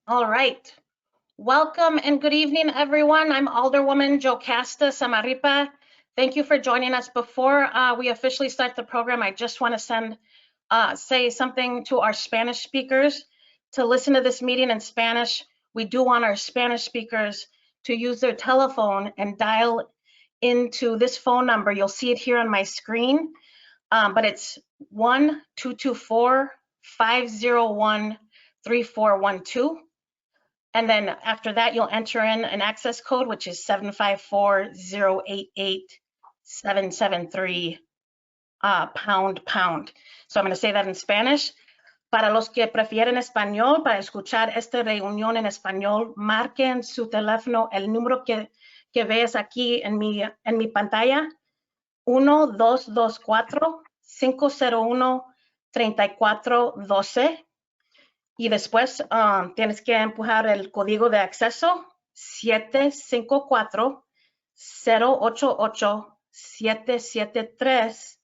All right. Welcome and good evening, everyone. I'm Alderwoman JoCasta Zamarripa. Thank you for joining us. Before we officially start the program, I just want to say something to our Spanish speakers to listen to this meeting in Spanish. We do want our Spanish speakers to use their telephone and dial into this phone number. You'll see it here on my screen, but it's 1-224-501-3412. And then after that, you'll enter in an access code, which is 754-088-773 ##. So I'm going to say that in Spanish. Para los que prefieren español, para escuchar esta reunión en español, marquen su teléfono, el número que ves aquí en mi pantalla, 1-224-501-3412. Y después tienes que empujar el código de acceso 754-088-773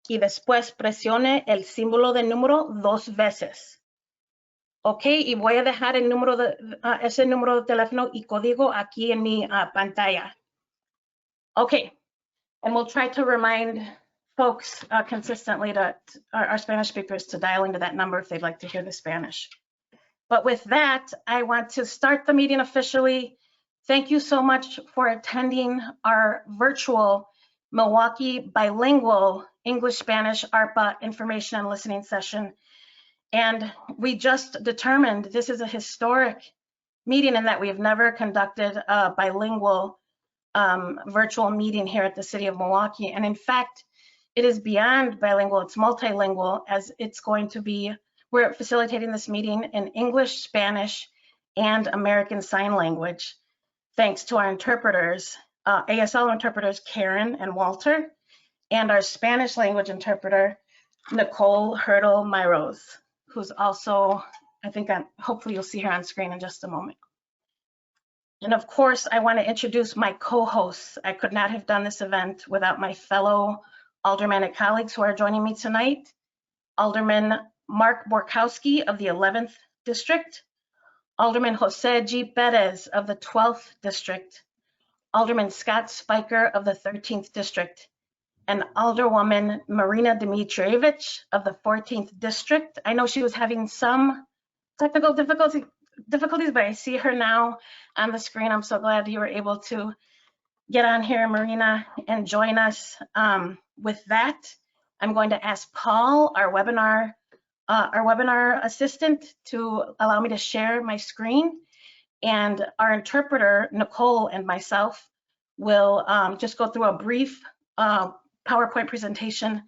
y después presione el símbolo de número 2 veces. Ok, y voy a dejar el número ese número de teléfono y código aquí en mi pantalla. Ok, and we'll try to remind folks consistently to our Spanish speakers to dial into that number if they'd like to hear the Spanish. But with that, I want to start the meeting officially. Thank you so much for attending our virtual Milwaukee Bilingual English-Spanish ARPA information and listening session. And we just determined this is a historic meeting in that we have never conducted a bilingual virtual meeting here at the city of Milwaukee. And in fact, it is beyond bilingual, it's multilingual, as it's going to be, we're facilitating this meeting in English, Spanish, and American Sign Language, thanks to our interpreters, ASL interpreters, Karen and Walter, and our Spanish language interpreter, Nicole Hurdle-Myros, who's also, I think, hopefully you'll see her on screen in just a moment. And of course, I want to introduce my co-hosts. I could not have done this event without my fellow aldermanic colleagues who are joining me tonight. Alderman Mark Borkowski of the 11th District, Alderman Jose G. Perez of the 12th District, Alderman Scott Spiker of the 13th District, and Alderwoman Marina Dmitrievich of the 14th District. I know she was having some technical difficulties, but I see her now on the screen. I'm so glad you were able to get on here, Marina, and join us. With that, I'm going to ask Paul, our webinar assistant, to allow me to share my screen, and our interpreter, Nicole, and myself will just go through a brief PowerPoint presentation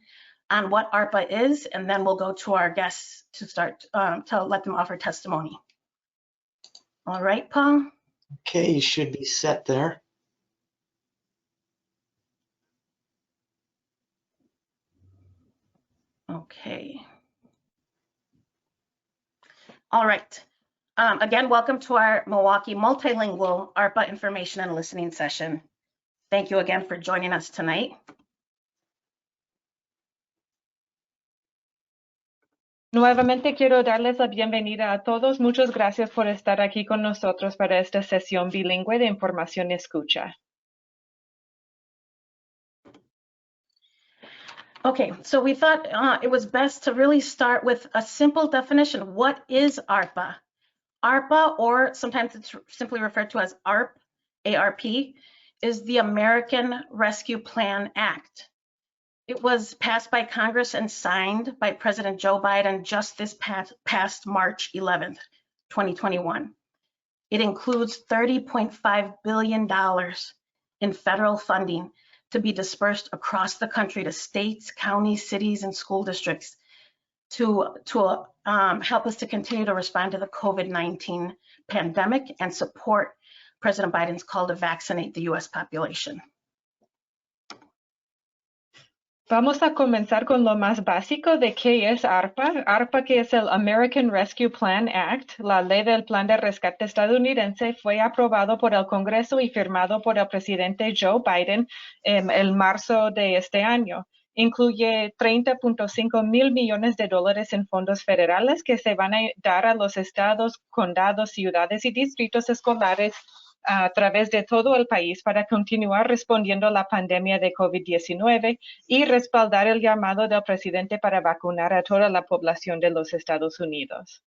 on what ARPA is, and then we'll go to our guests to start to let them offer testimony. All right, Paul? Okay, you should be set there. Okay. All right. Again, welcome to our Milwaukee Multilingual ARPA information and listening session. Thank you again for joining us tonight. Nuevamente quiero darles la bienvenida a todos. Muchas gracias por estar aquí con nosotros para esta sesión bilingüe de información y escucha. Okay, so we thought it was best to really start with a simple definition. What is ARPA? ARPA, or sometimes it's simply referred to as ARP, A-R-P, is the American Rescue Plan Act. It was passed by Congress and signed by President Joe Biden just this past March 11th, 2021. It includes $30.5 billion in federal funding to be dispersed across the country to states, counties, cities, and school districts to help us to continue to respond to the COVID-19 pandemic and support President Biden's call to vaccinate the U.S. population. Vamos a comenzar con lo más básico de qué es ARPA. ARPA, que es el American Rescue Plan Act, la ley del plan de rescate estadounidense, fue aprobado por el Congreso y firmado por el presidente Joe Biden en el marzo de este año. incluye 30.5 mil millones de dólares en fondos federales que se van a dar a los estados, condados, ciudades y distritos escolares a través de todo el país para continuar respondiendo a la pandemia de COVID-19 y respaldar el llamado del presidente para vacunar a toda la población de los Estados Unidos.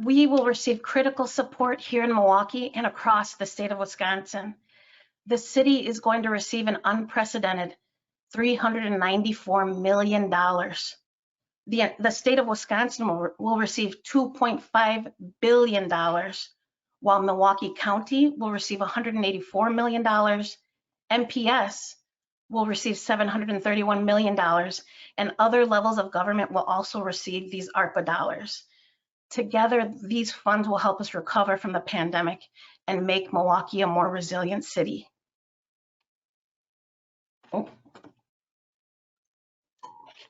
We will receive critical support here in Milwaukee and across the state of Wisconsin. The city is going to receive an unprecedented $394 million. The state of Wisconsin will receive $2.5 billion, while Milwaukee County will receive $184 million. MPS will receive $731 million, and other levels of government will also receive these ARPA dollars. Together, these funds will help us recover from the pandemic and make Milwaukee a more resilient city.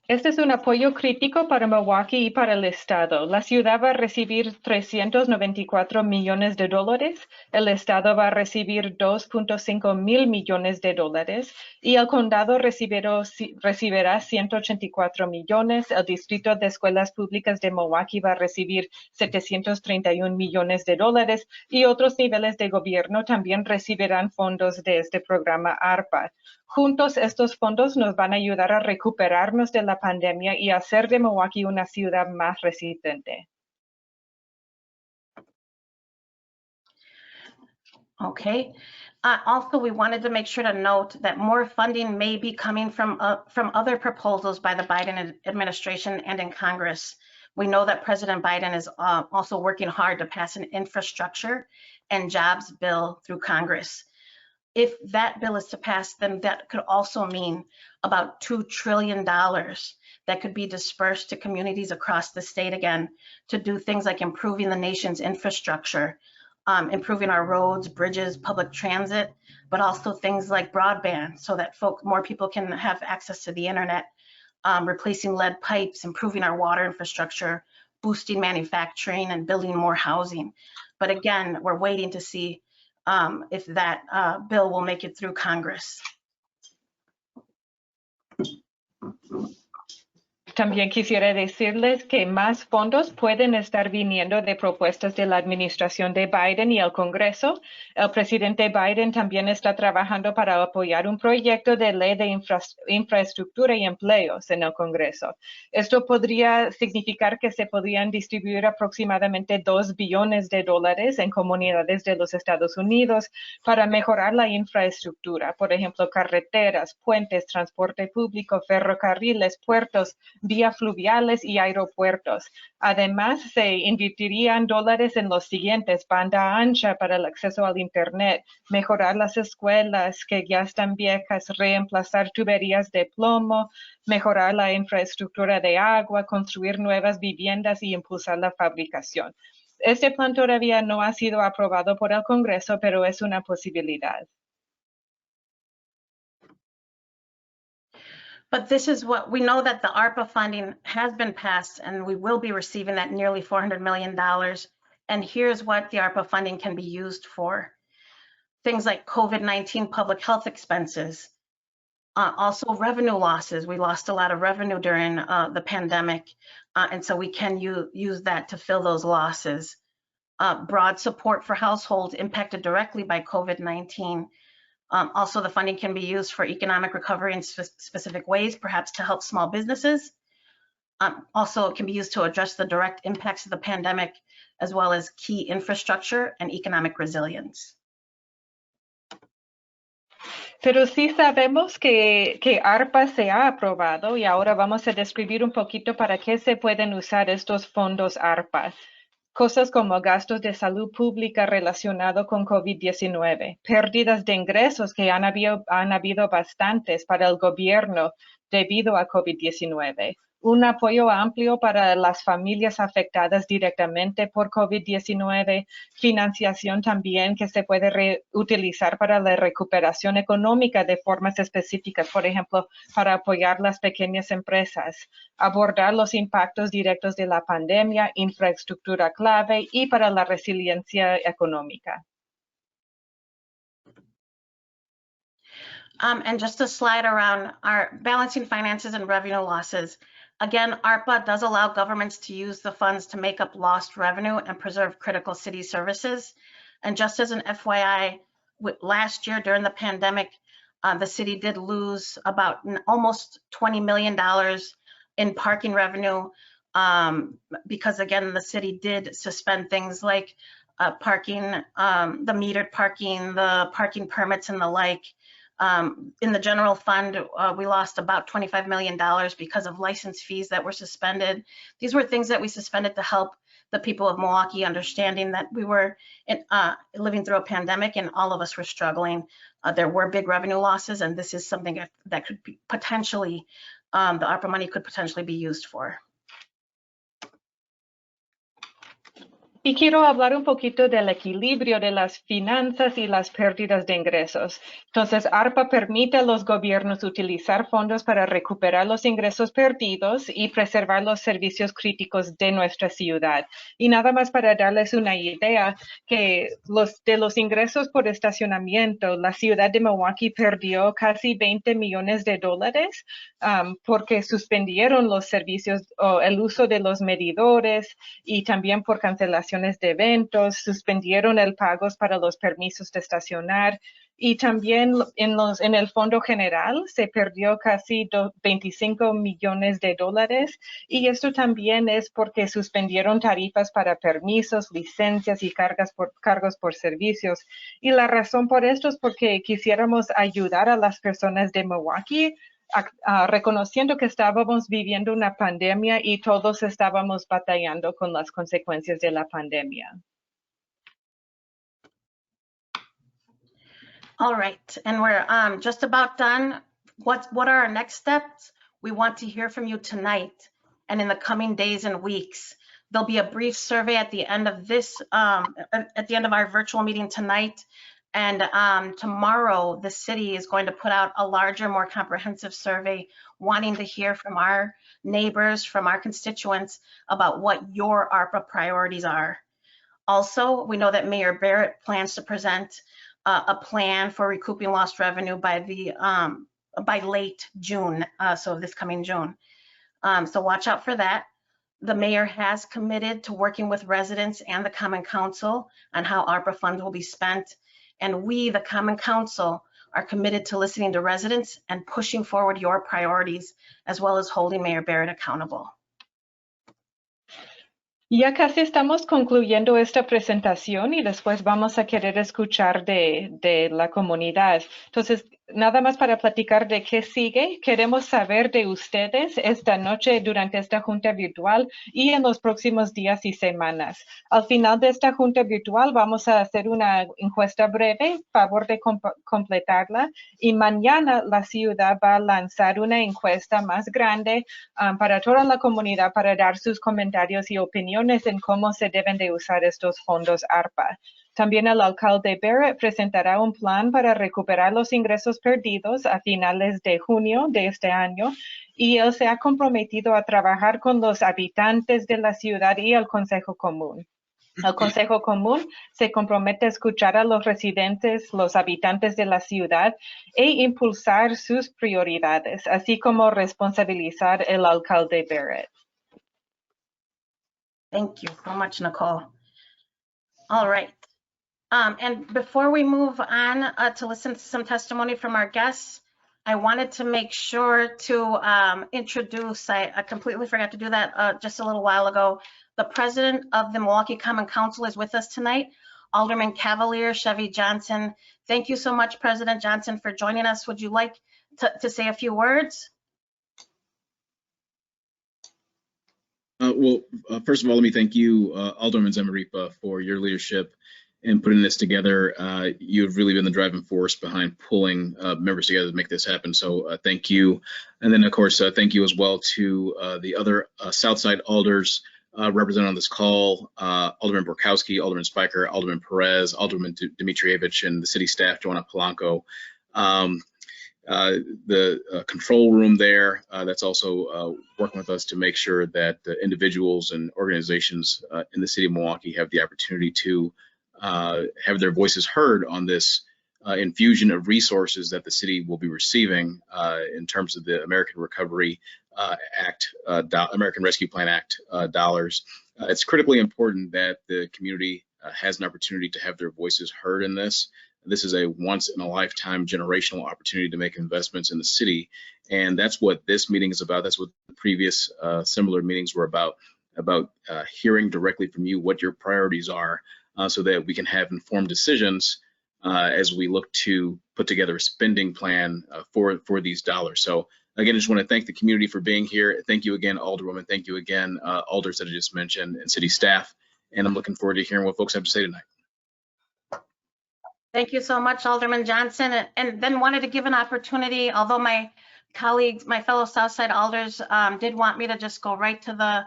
Este es un apoyo crítico para Milwaukee y para el estado. La ciudad va a recibir 394 millones de dólares, el estado va a recibir 2.5 mil millones de dólares y el condado recibirá 184 millones. El distrito de escuelas públicas de Milwaukee va a recibir 731 millones de dólares y otros niveles de gobierno también recibirán fondos de este programa ARPA. Juntos, estos fondos nos van a ayudar a recuperarnos de la pandemia y hacer de Milwaukee una ciudad más resistente. Okay. Also, we wanted to make sure to note that more funding may be coming from other proposals by the Biden administration and in Congress. We know that President Biden is also working hard to pass an infrastructure and jobs bill through Congress. If that bill is to pass, then that could also mean about $2 trillion that could be dispersed to communities across the state again to do things like improving the nation's infrastructure, improving our roads, bridges, public transit, but also things like broadband so that more people can have access to the internet, replacing lead pipes, improving our water infrastructure, boosting manufacturing and building more housing. But again, we're waiting to see if that bill will make it through Congress. También quisiera decirles que más fondos pueden estar viniendo de propuestas de la administración de Biden y el Congreso. El presidente Biden también está trabajando para apoyar un proyecto de ley de infraestructura y empleos en el Congreso. Esto podría significar que se podrían distribuir aproximadamente $2 billones en comunidades de los Estados Unidos para mejorar la infraestructura, por ejemplo, carreteras, puentes, transporte público, ferrocarriles, puertos, vías fluviales y aeropuertos. Además, se invertirían dólares en los siguientes: banda ancha para el acceso al Internet, mejorar las escuelas que ya están viejas, reemplazar tuberías de plomo, mejorar la infraestructura de agua, construir nuevas viviendas y impulsar la fabricación. Este plan todavía no ha sido aprobado por el Congreso, pero es una posibilidad. But this is what we know, that the ARPA funding has been passed and we will be receiving that nearly $400 million. And here's what the ARPA funding can be used for. Things like COVID-19 public health expenses, also revenue losses. We lost a lot of revenue during the pandemic, and so we can use that to fill those losses. Broad support for households impacted directly by COVID-19. Also, the funding can be used for economic recovery in specific ways, perhaps to help small businesses. Also, it can be used to address the direct impacts of the pandemic, as well as key infrastructure and economic resilience. Pero sí sabemos que ARPA se ha aprobado y ahora vamos a describir un poquito para qué se pueden usar estos fondos ARPA. Cosas como gastos de salud pública relacionados con COVID-19, pérdidas de ingresos que han habido bastantes para el gobierno debido a COVID-19, un apoyo amplio para las familias afectadas directamente por COVID-19, financiación también que se puede reutilizar para la recuperación económica de formas específicas, por ejemplo, para apoyar las pequeñas empresas, abordar los impactos directos de la pandemia, infraestructura clave y para la resiliencia económica. And just a slide around our balancing finances and revenue losses. Again, ARPA does allow governments to use the funds to make up lost revenue and preserve critical city services. And just as an FYI, last year during the pandemic, the city did lose about almost $20 million in parking revenue because, again, the city did suspend things like parking, the metered parking, the parking permits and the like. In the general fund, we lost about $25 million because of license fees that were suspended. These were things that we suspended to help the people of Milwaukee, understanding that we were living through a pandemic and all of us were struggling. There were big revenue losses, and this is something that could be potentially, the ARPA money could potentially be used for. Y quiero hablar un poquito del equilibrio de las finanzas y las pérdidas de ingresos. Entonces, ARPA permite a los gobiernos utilizar fondos para recuperar los ingresos perdidos y preservar los servicios críticos de nuestra ciudad. Y nada más para darles una idea, que de los ingresos por estacionamiento, la ciudad de Milwaukee perdió casi $20 millones porque suspendieron los servicios o el uso de los medidores y también por cancelación de eventos, suspendieron el pago para los permisos de estacionar y también en el fondo general se perdió casi $25 millones y esto también es porque suspendieron tarifas para permisos, licencias y cargos por servicios. Y la razón por esto es porque quisiéramos ayudar a las personas de Milwaukee reconociendo que estábamos viviendo una pandemia y todos estábamos batallando con las consecuencias de la pandemia. All right, and we're just about done. What are our next steps? We want to hear from you tonight and in the coming days and weeks. There'll be a brief survey at the end of this, at the end of our virtual meeting tonight. And tomorrow, the city is going to put out a larger, more comprehensive survey, wanting to hear from our neighbors, from our constituents about what your ARPA priorities are. Also, we know that Mayor Barrett plans to present a plan for recouping lost revenue by late June, so this coming June. So watch out for that. The mayor has committed to working with residents and the Common Council on how ARPA funds will be spent. And we, the Common Council, are committed to listening to residents and pushing forward your priorities, as well as holding Mayor Barrett accountable. Ya casi estamos concluyendo esta presentación y después vamos a querer escuchar de la comunidad. Entonces, nada más para platicar de qué sigue, queremos saber de ustedes esta noche durante esta junta virtual y en los próximos días y semanas. Al final de esta junta virtual vamos a hacer una encuesta breve, favor de completarla, y mañana la ciudad va a lanzar una encuesta más grande para toda la comunidad para dar sus comentarios y opiniones en cómo se deben de usar estos fondos ARPA. También el alcalde Barrett presentará un plan para recuperar los ingresos perdidos a finales de junio de este año y él se ha comprometido a trabajar con los habitantes de la ciudad y el Consejo Común. El Consejo Común se compromete a escuchar a los residentes, los habitantes de la ciudad e impulsar sus prioridades, así como responsabilizar al alcalde Barrett. Thank you so much, Nicole. All right. And before we move on to listen to some testimony from our guests, I wanted to make sure to introduce, I completely forgot to do that just a little while ago, the president of the Milwaukee Common Council is with us tonight, Alderman Cavalier Chevy Johnson. Thank you so much, President Johnson, for joining us. Would you like to say a few words? First of all, let me thank you, Alderwoman Zamarripa, for your leadership in putting this together. You've really been the driving force behind pulling members together to make this happen. So thank you. And then, of course, thank you as well to the other Southside alders represented on this call, Alderman Borkowski, Alderman Spiker, Alderman Perez, Alderman Dimitrievich, and the city staff, Joanna Polanco. The control room there that's also working with us to make sure that individuals and organizations in the city of Milwaukee have the opportunity to have their voices heard on this infusion of resources that the city will be receiving in terms of the American Recovery Act, American Rescue Plan Act dollars. It's critically important that the community has an opportunity to have their voices heard in this. This is a once-in-a-lifetime generational opportunity to make investments in the city, and that's what this meeting is about. That's what the previous similar meetings were about hearing directly from you what your priorities are, so that we can have informed decisions as we look to put together a spending plan for these dollars. So again, I just want to thank the community for being here. Thank you again, Alderwoman. Thank you again, alders that I just mentioned, and city staff. And I'm looking forward to hearing what folks have to say tonight. Thank you so much, Alderman Johnson. And then wanted to give an opportunity, although my colleagues, my fellow Southside alders did want me to just go right to the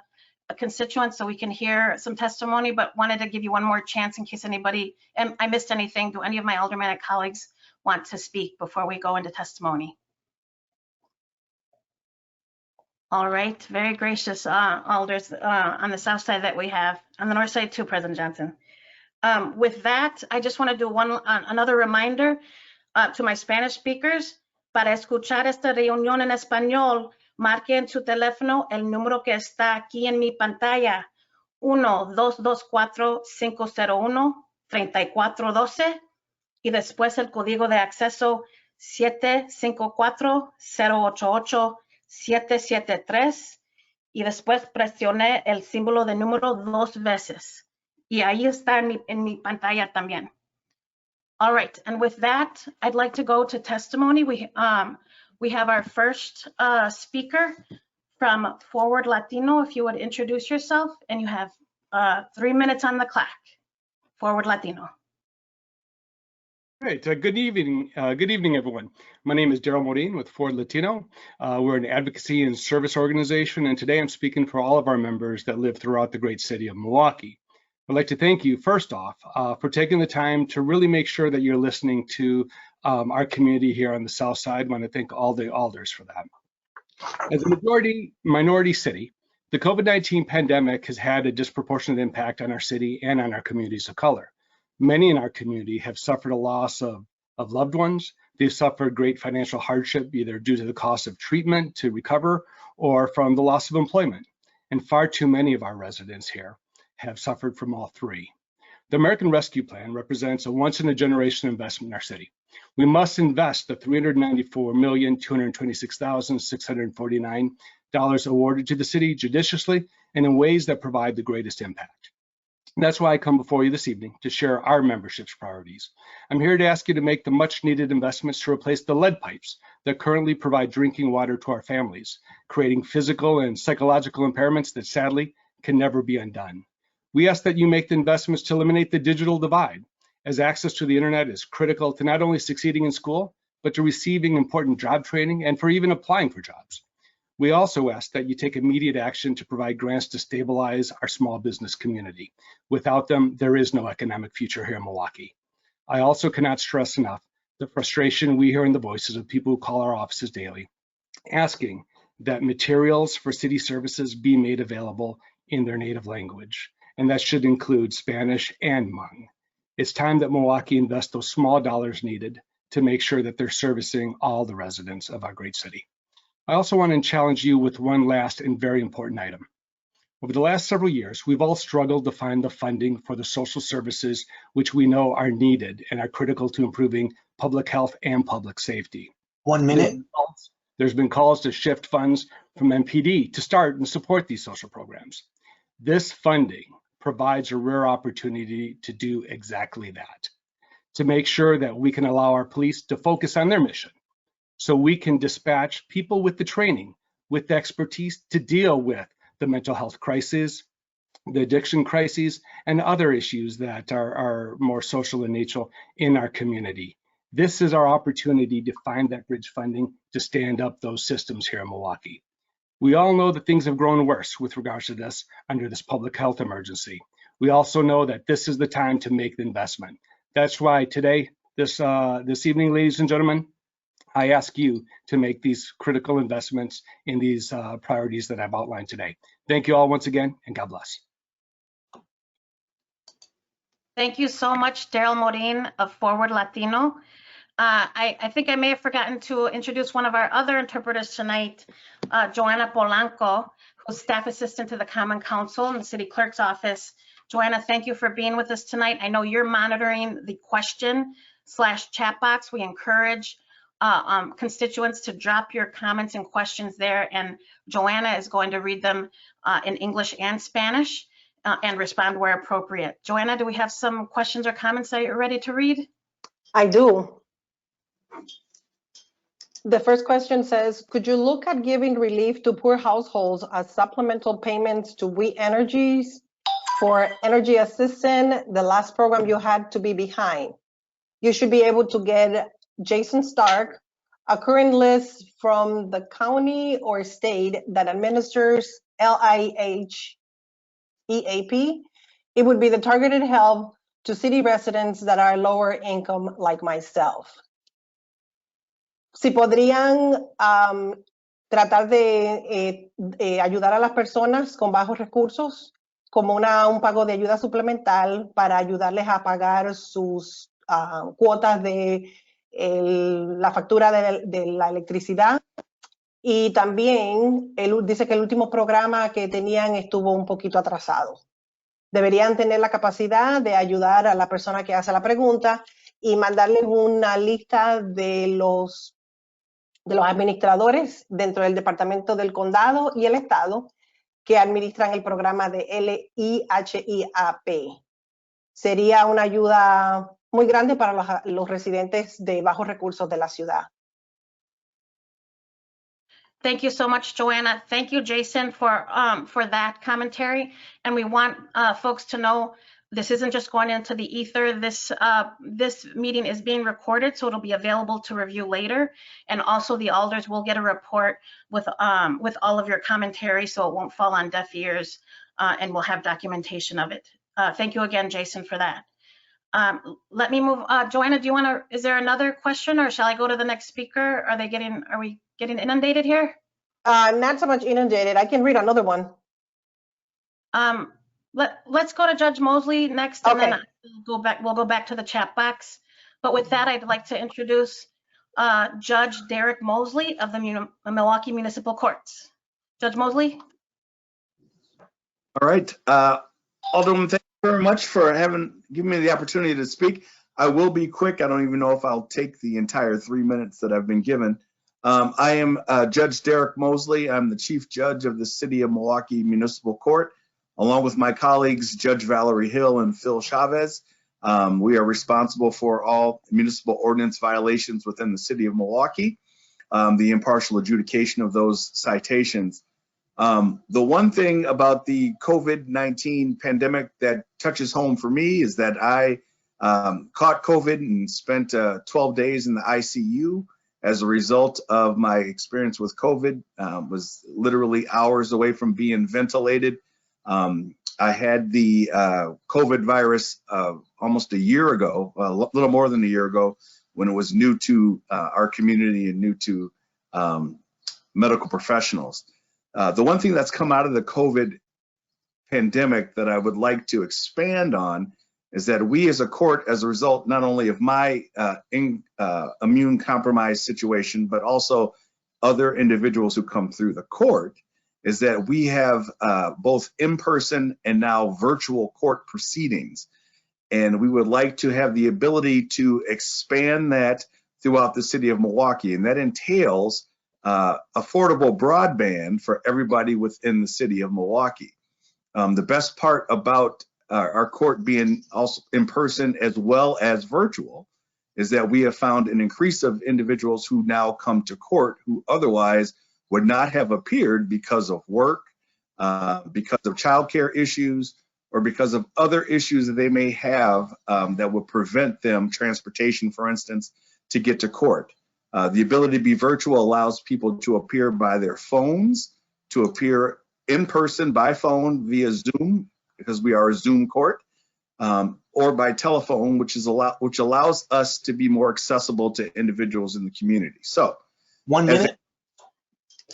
constituents so we can hear some testimony, but wanted to give you one more chance in case anybody, and I missed anything. Do any of my aldermanic colleagues want to speak before we go into testimony? All right, very gracious alders on the south side that we have, on the north side too, President Johnson. With that, I just want to do another reminder to my Spanish speakers. Para escuchar esta reunión en español, marque en su teléfono el número que está aquí en mi pantalla, 1-224-501-3412, y después el código de acceso 754-088-773, y después presione el símbolo de número 2 veces. Y ahí está en mi pantalla también. All right, and with that, I'd like to go to testimony. We have our first speaker from Forward Latino. If you would introduce yourself, and you have 3 minutes on the clock. Forward Latino. Great. Good evening, everyone. My name is Daryl Modine with Forward Latino. We're an advocacy and service organization, and today I'm speaking for all of our members that live throughout the great city of Milwaukee. I'd like to thank you, first off, for taking the time to really make sure that you're listening to our community here on the south side. I want to thank all the alders for that. As a minority city, the COVID-19 pandemic has had a disproportionate impact on our city and on our communities of color. Many in our community have suffered a loss of loved ones. They've suffered great financial hardship, either due to the cost of treatment to recover or from the loss of employment. And far too many of our residents here have suffered from all three. The American Rescue Plan represents a once-in-a-generation investment in our city. We must invest the $394,226,649 awarded to the city judiciously and in ways that provide the greatest impact. That's why I come before you this evening to share our membership's priorities. I'm here to ask you to make the much-needed investments to replace the lead pipes that currently provide drinking water to our families, creating physical and psychological impairments that sadly can never be undone. We ask that you make the investments to eliminate the digital divide, as access to the internet is critical to not only succeeding in school, but to receiving important job training and for even applying for jobs. We also ask that you take immediate action to provide grants to stabilize our small business community. Without them, there is no economic future here in Milwaukee. I also cannot stress enough the frustration we hear in the voices of people who call our offices daily, asking that materials for city services be made available in their native language. And that should include Spanish and Hmong. It's time that Milwaukee invest those small dollars needed to make sure that they're servicing all the residents of our great city. I also want to challenge you with one last and very important item. Over the last several years, we've all struggled to find the funding for the social services which we know are needed and are critical to improving public health and public safety. 1 minute. There's been calls to shift funds from MPD to start and support these social programs. This funding provides a rare opportunity to do exactly that, to make sure that we can allow our police to focus on their mission, so we can dispatch people with the training, with the expertise to deal with the mental health crises, the addiction crises, and other issues that are more social in nature in our community. This is our opportunity to find that bridge funding to stand up those systems here in Milwaukee. We all know that things have grown worse with regards to this under this public health emergency. We also know that this is the time to make the investment. That's why today, this evening, ladies and gentlemen, I ask you to make these critical investments in these priorities that I've outlined today. Thank you all once again, and God bless. Thank you so much, Daryl Modine of Forward Latino. I think I may have forgotten to introduce one of our other interpreters tonight, Joanna Polanco, who's staff assistant to the Common Council in the City Clerk's office. Joanna, thank you for being with us tonight. I know you're monitoring the question/chat box. We encourage constituents to drop your comments and questions there, and Joanna is going to read them in English and Spanish and respond where appropriate. Joanna, do we have some questions or comments that you're ready to read? I do. The first question says, could you look at giving relief to poor households as supplemental payments to We Energies for energy assistance? The last program you had to be behind. You should be able to get Jason Stark, a current list from the county or state that administers LIH EAP. It would be the targeted help to city residents that are lower income like myself. Si podrían tratar de ayudar a las personas con bajos recursos como un pago de ayuda suplemental para ayudarles a pagar sus cuotas de la factura de la electricidad. Y también él dice que el último programa que tenían estuvo un poquito atrasado. Deberían tener la capacidad de ayudar a la persona que hace la pregunta y mandarles una lista de los administradores dentro del departamento del condado y el estado que administran el programa de LIHIAP. Sería una ayuda muy grande para los residentes de bajos recursos de la ciudad. Thank you so much, Joanna. Thank you, Jason, for that commentary. And we want folks to know this isn't just going into the ether. This meeting is being recorded, so it'll be available to review later. And also, the alders will get a report with all of your commentary, so it won't fall on deaf ears, and we'll have documentation of it. Thank you again, Jason, for that. Let me move. Joanna, do you want to? Is there another question, or shall I go to the next speaker? Are we getting inundated here? Not so much inundated. I can read another one. Let's go to Judge Mosley next, and Okay. then we'll go back to the chat box. But with that, I'd like to introduce Judge Derek Mosley of the Milwaukee Municipal Courts. Judge Mosley. All right, Alderwoman, thank you very much for giving me the opportunity to speak. I will be quick. I don't even know if I'll take the entire 3 minutes that I've been given. I am Judge Derek Mosley. I'm the Chief Judge of the City of Milwaukee Municipal Court, along with my colleagues, Judge Valerie Hill and Phil Chavez. We are responsible for all municipal ordinance violations within the City of Milwaukee, the impartial adjudication of those citations. The one thing about the COVID-19 pandemic that touches home for me is that I caught COVID and spent 12 days in the ICU as a result of my experience with COVID. Was literally hours away from being ventilated. I had the COVID virus almost a year ago, a little more than a year ago, when it was new to our community and new to medical professionals. The one thing that's come out of the COVID pandemic that I would like to expand on is that we as a court, as a result not only of my immune compromised situation, but also other individuals who come through the court, is that we have both in-person and now virtual court proceedings. And we would like to have the ability to expand that throughout the city of Milwaukee. And that entails affordable broadband for everybody within the city of Milwaukee. The best part about our court being also in person as well as virtual is that we have found an increase of individuals who now come to court who otherwise would not have appeared because of work, because of childcare issues, or because of other issues that they may have that would prevent them, transportation, for instance, to get to court. The ability to be virtual allows people to appear by their phones, to appear in person by phone via Zoom, because we are a Zoom court, or by telephone, which allows us to be more accessible to individuals in the community. So, 1 minute.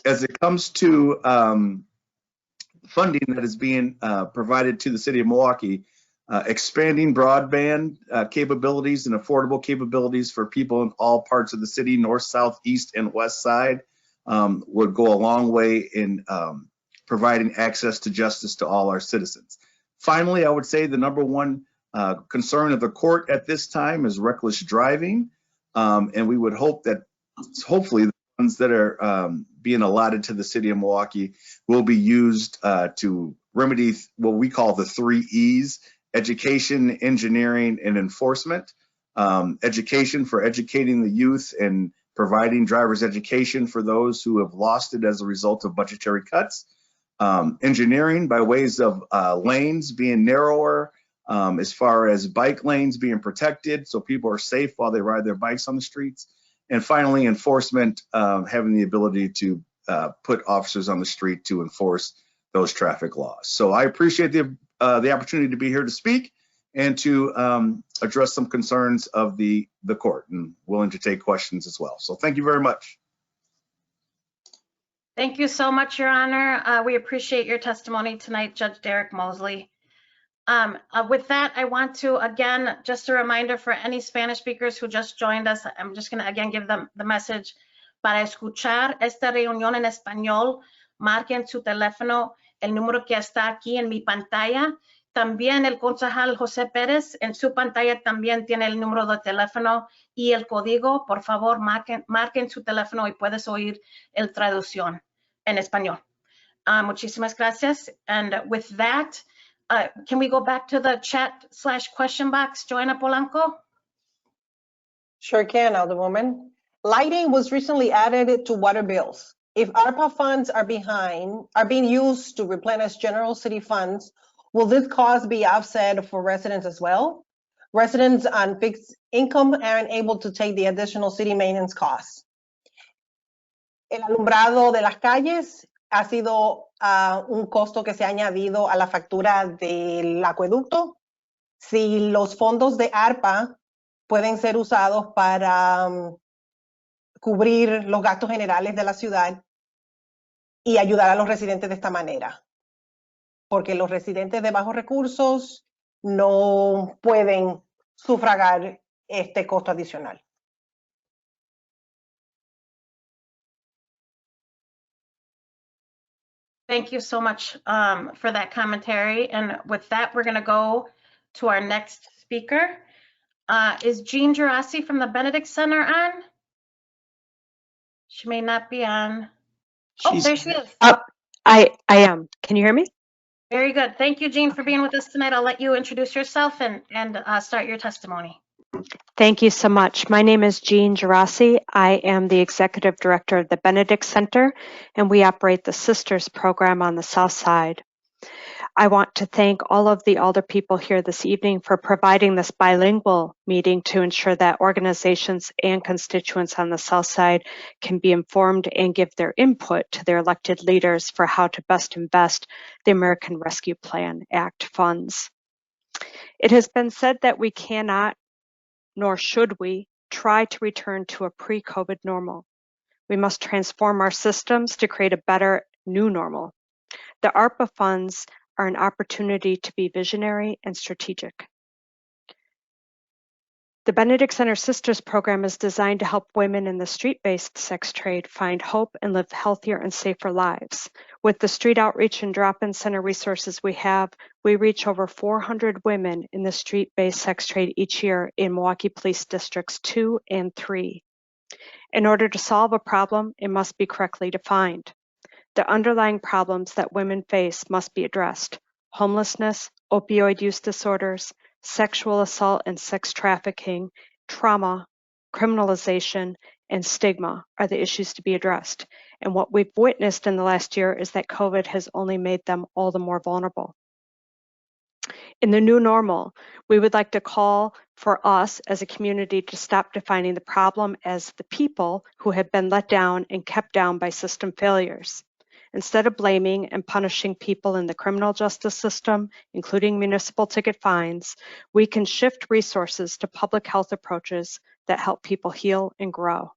As it comes to funding that is being provided to the city of Milwaukee, expanding broadband capabilities and affordable capabilities for people in all parts of the city, north, south, east, and west side, would go a long way in providing access to justice to all our citizens. Finally, I would say the number one concern of the court at this time is reckless driving. And we would hope that hopefully the funds that are being allotted to the city of Milwaukee will be used to remedy what we call the 3 E's: education, engineering, and enforcement. Education for educating the youth and providing driver's education for those who have lost it as a result of budgetary cuts. Engineering by ways of lanes being narrower, as far as bike lanes being protected so people are safe while they ride their bikes on the streets. And finally, enforcement, having the ability to put officers on the street to enforce those traffic laws. So I appreciate the opportunity to be here to speak and to address some concerns of the court, and willing to take questions as well. So thank you very much. Thank you so much, Your Honor. We appreciate your testimony tonight, Judge Derek Mosley. With that, I want to, again, just a reminder for any Spanish speakers who just joined us, I'm just going to again give them the message. Para escuchar esta reunión en español, marquen su teléfono, el número que está aquí en mi pantalla. También el concejal José Pérez en su pantalla también tiene el número de teléfono y el código. Por favor, marquen su teléfono y puedes oír el traducción en español. Muchísimas gracias. And with that, can we go back to the chat/question box, Joanna Polanco? Sure can, Alderwoman. Lighting was recently added to water bills. If ARPA funds are being used to replenish general city funds, will this cost be offset for residents as well? Residents on fixed income aren't able to take the additional city maintenance costs. El alumbrado de las calles ha sido un costo que se ha añadido a la factura del acueducto. Si los fondos de ARPA pueden ser usados para cubrir los gastos generales de la ciudad y ayudar a los residentes de esta manera, porque los residentes de bajos recursos no pueden sufragar este costo adicional. Thank you so much for that commentary. And with that, we're going to go to our next speaker. Is Jean Gerasi from the Benedict Center on? She may not be on. Oh, there she is. I am. Can you hear me? Very good. Thank you, Jean, for being with us tonight. I'll let you introduce yourself and start your testimony. Thank you so much. My name is Jean Gerasi. I am the Executive Director of the Benedict Center, and we operate the Sisters program on the South Side. I want to thank all of the alder people here this evening for providing this bilingual meeting to ensure that organizations and constituents on the South Side can be informed and give their input to their elected leaders for how to best invest the American Rescue Plan Act funds. It has been said that we cannot, nor should we, try to return to a pre-COVID normal. We must transform our systems to create a better new normal. The ARPA funds are an opportunity to be visionary and strategic. The Benedict Center Sisters program is designed to help women in the street-based sex trade find hope and live healthier and safer lives. With the street outreach and drop-in center resources we have, we reach over 400 women in the street-based sex trade each year in Milwaukee Police Districts 2 and 3. In order to solve a problem, it must be correctly defined. The underlying problems that women face must be addressed. Homelessness, opioid use disorders, sexual assault and sex trafficking, trauma, criminalization, and stigma are the issues to be addressed. And what we've witnessed in the last year is that COVID has only made them all the more vulnerable. In the new normal, we would like to call for us as a community to stop defining the problem as the people who have been let down and kept down by system failures. Instead of blaming and punishing people in the criminal justice system, including municipal ticket fines, we can shift resources to public health approaches that help people heal and grow.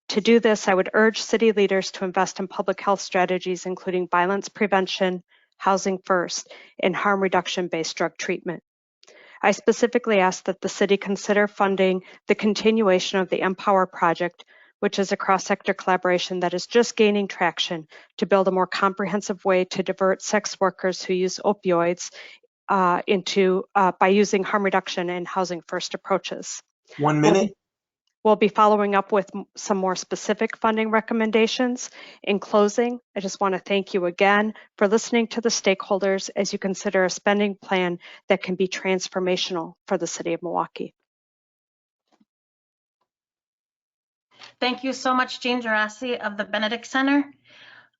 To do this, I would urge city leaders to invest in public health strategies, including violence prevention, housing first, and harm reduction-based drug treatment. I specifically ask that the city consider funding the continuation of the Empower project, which is a cross-sector collaboration that is just gaining traction to build a more comprehensive way to divert sex workers who use opioids by using harm reduction and housing first approaches. 1 minute. We'll be following up with some more specific funding recommendations. In closing, I just want to thank you again for listening to the stakeholders as you consider a spending plan that can be transformational for the city of Milwaukee. Thank you so much, Jean Gerasi of the Benedict Center.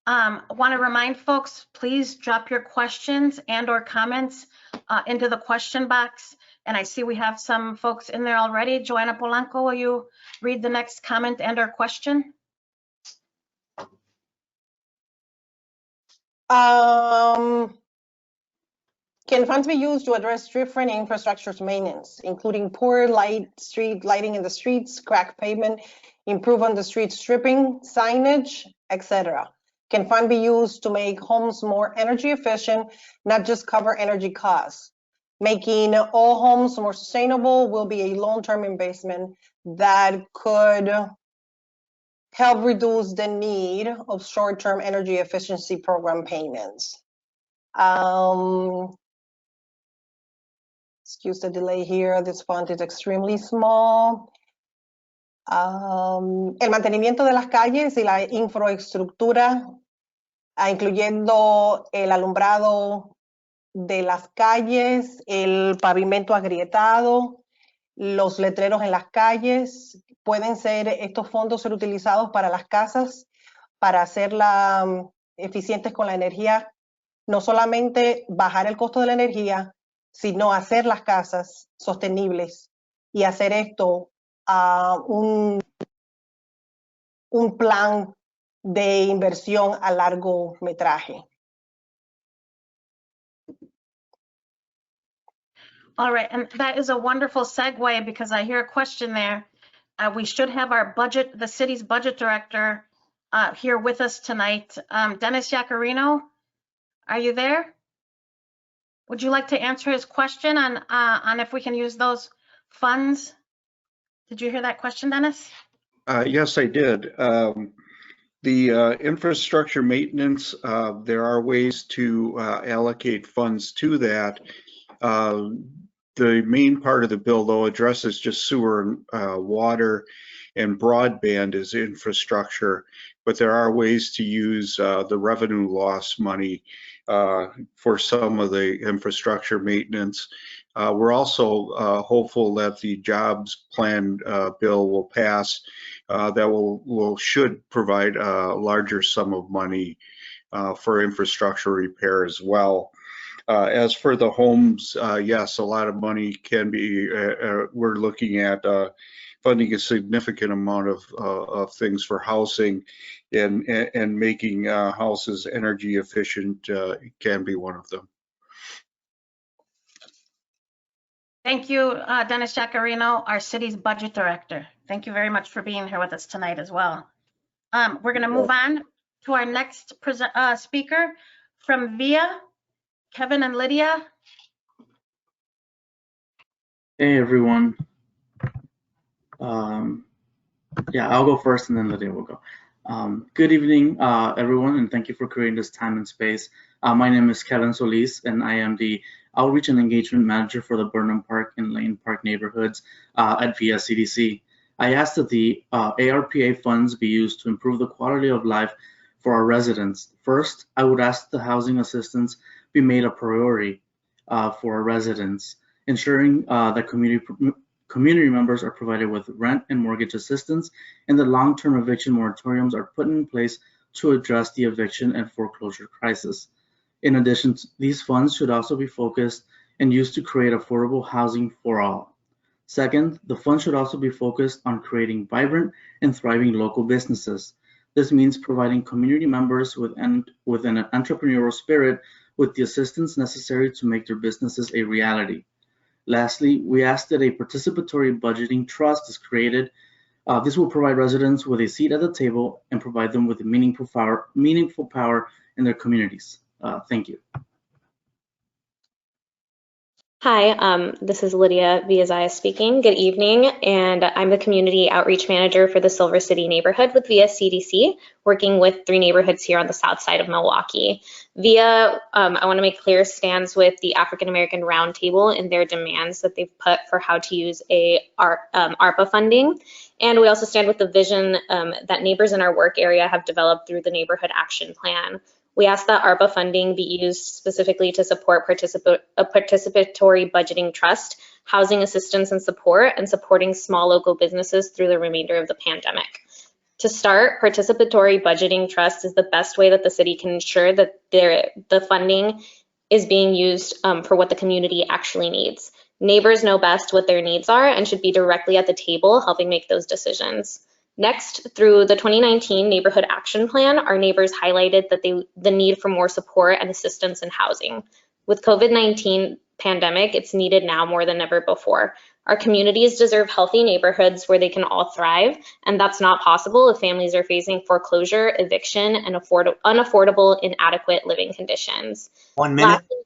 I want to remind folks, please drop your questions and or comments into the question box. And I see we have some folks in there already. Joanna Polanco, will you read the next comment and or question? Can funds be used to address different infrastructure maintenance, including poor street lighting in the streets, cracked pavement, improve on the street stripping, signage, etc.? Can funds be used to make homes more energy efficient, not just cover energy costs? Making all homes more sustainable will be a long-term investment that could help reduce the need of short-term energy efficiency program payments. Excuse the delay here, this font is extremely small. El mantenimiento de las calles y la infraestructura, incluyendo el alumbrado de las calles, el pavimento agrietado, los letreros en las calles, pueden ser estos fondos ser utilizados para las casas, para hacerlas eficientes con la energía, no solamente bajar el costo de la energía, sino hacer las casas sostenibles y hacer esto a un plan de inversión a largo metraje. All right, and that is a wonderful segue because I hear a question there. We should have our budget, the city's budget director here with us tonight. Dennis Yacarino, are you there? Would you like to answer his question on if we can use those funds? Did you hear that question, Dennis? Yes, I did. The infrastructure maintenance, there are ways to allocate funds to that. The main part of the bill, though, addresses just sewer, water, and broadband as infrastructure, but there are ways to use the revenue loss money for some of the infrastructure maintenance. We're also hopeful that the jobs plan bill will pass that should provide a larger sum of money for infrastructure repair as well. As for the homes, yes, a lot of money can be, we're looking at funding a significant amount of things for housing, and making houses energy efficient can be one of them. Thank you, Dennis Yacarino, our city's budget director. Thank you very much for being here with us tonight as well. We're going to move on to our next speaker from VIA, Kevin and Lydia. Hey, everyone. Yeah, I'll go first and then Lydia will go. Good evening, everyone, and thank you for creating this time and space. My name is Kevin Solis, and I am the Outreach and Engagement Manager for the Burnham Park and Lane Park neighborhoods at VIA CDC. I asked that the ARPA funds be used to improve the quality of life for our residents. First, I would ask the housing assistance be made a priority for our residents, ensuring that community members are provided with rent and mortgage assistance, and the long-term eviction moratoriums are put in place to address the eviction and foreclosure crisis. In addition, these funds should also be focused and used to create affordable housing for all. Second, the funds should also be focused on creating vibrant and thriving local businesses. This means providing community members with an entrepreneurial spirit with the assistance necessary to make their businesses a reality. Lastly, we ask that a participatory budgeting trust is created. This will provide residents with a seat at the table and provide them with meaningful power in their communities. Thank you. Hi, this is Lydia Viazaya speaking. Good evening, and I'm the Community Outreach Manager for the Silver City neighborhood with VIA CDC, working with 3 neighborhoods here on the south side of Milwaukee. VIA, I want to make clear, stands with the African American Roundtable in their demands that they've put for how to use ARPA funding. And we also stand with the vision that neighbors in our work area have developed through the Neighborhood Action Plan. We ask that ARPA funding be used specifically to support a participatory budgeting trust, housing assistance and support, and supporting small local businesses through the remainder of the pandemic. To start, participatory budgeting trust is the best way that the city can ensure that the funding is being used for what the community actually needs. Neighbors know best what their needs are and should be directly at the table helping make those decisions. Next, through the 2019 Neighborhood Action Plan, our neighbors highlighted that the need for more support and assistance in housing. With COVID-19 pandemic, it's needed now more than ever before. Our communities deserve healthy neighborhoods where they can all thrive, and that's not possible if families are facing foreclosure, eviction, and unaffordable, inadequate living conditions. 1 minute. Lastly,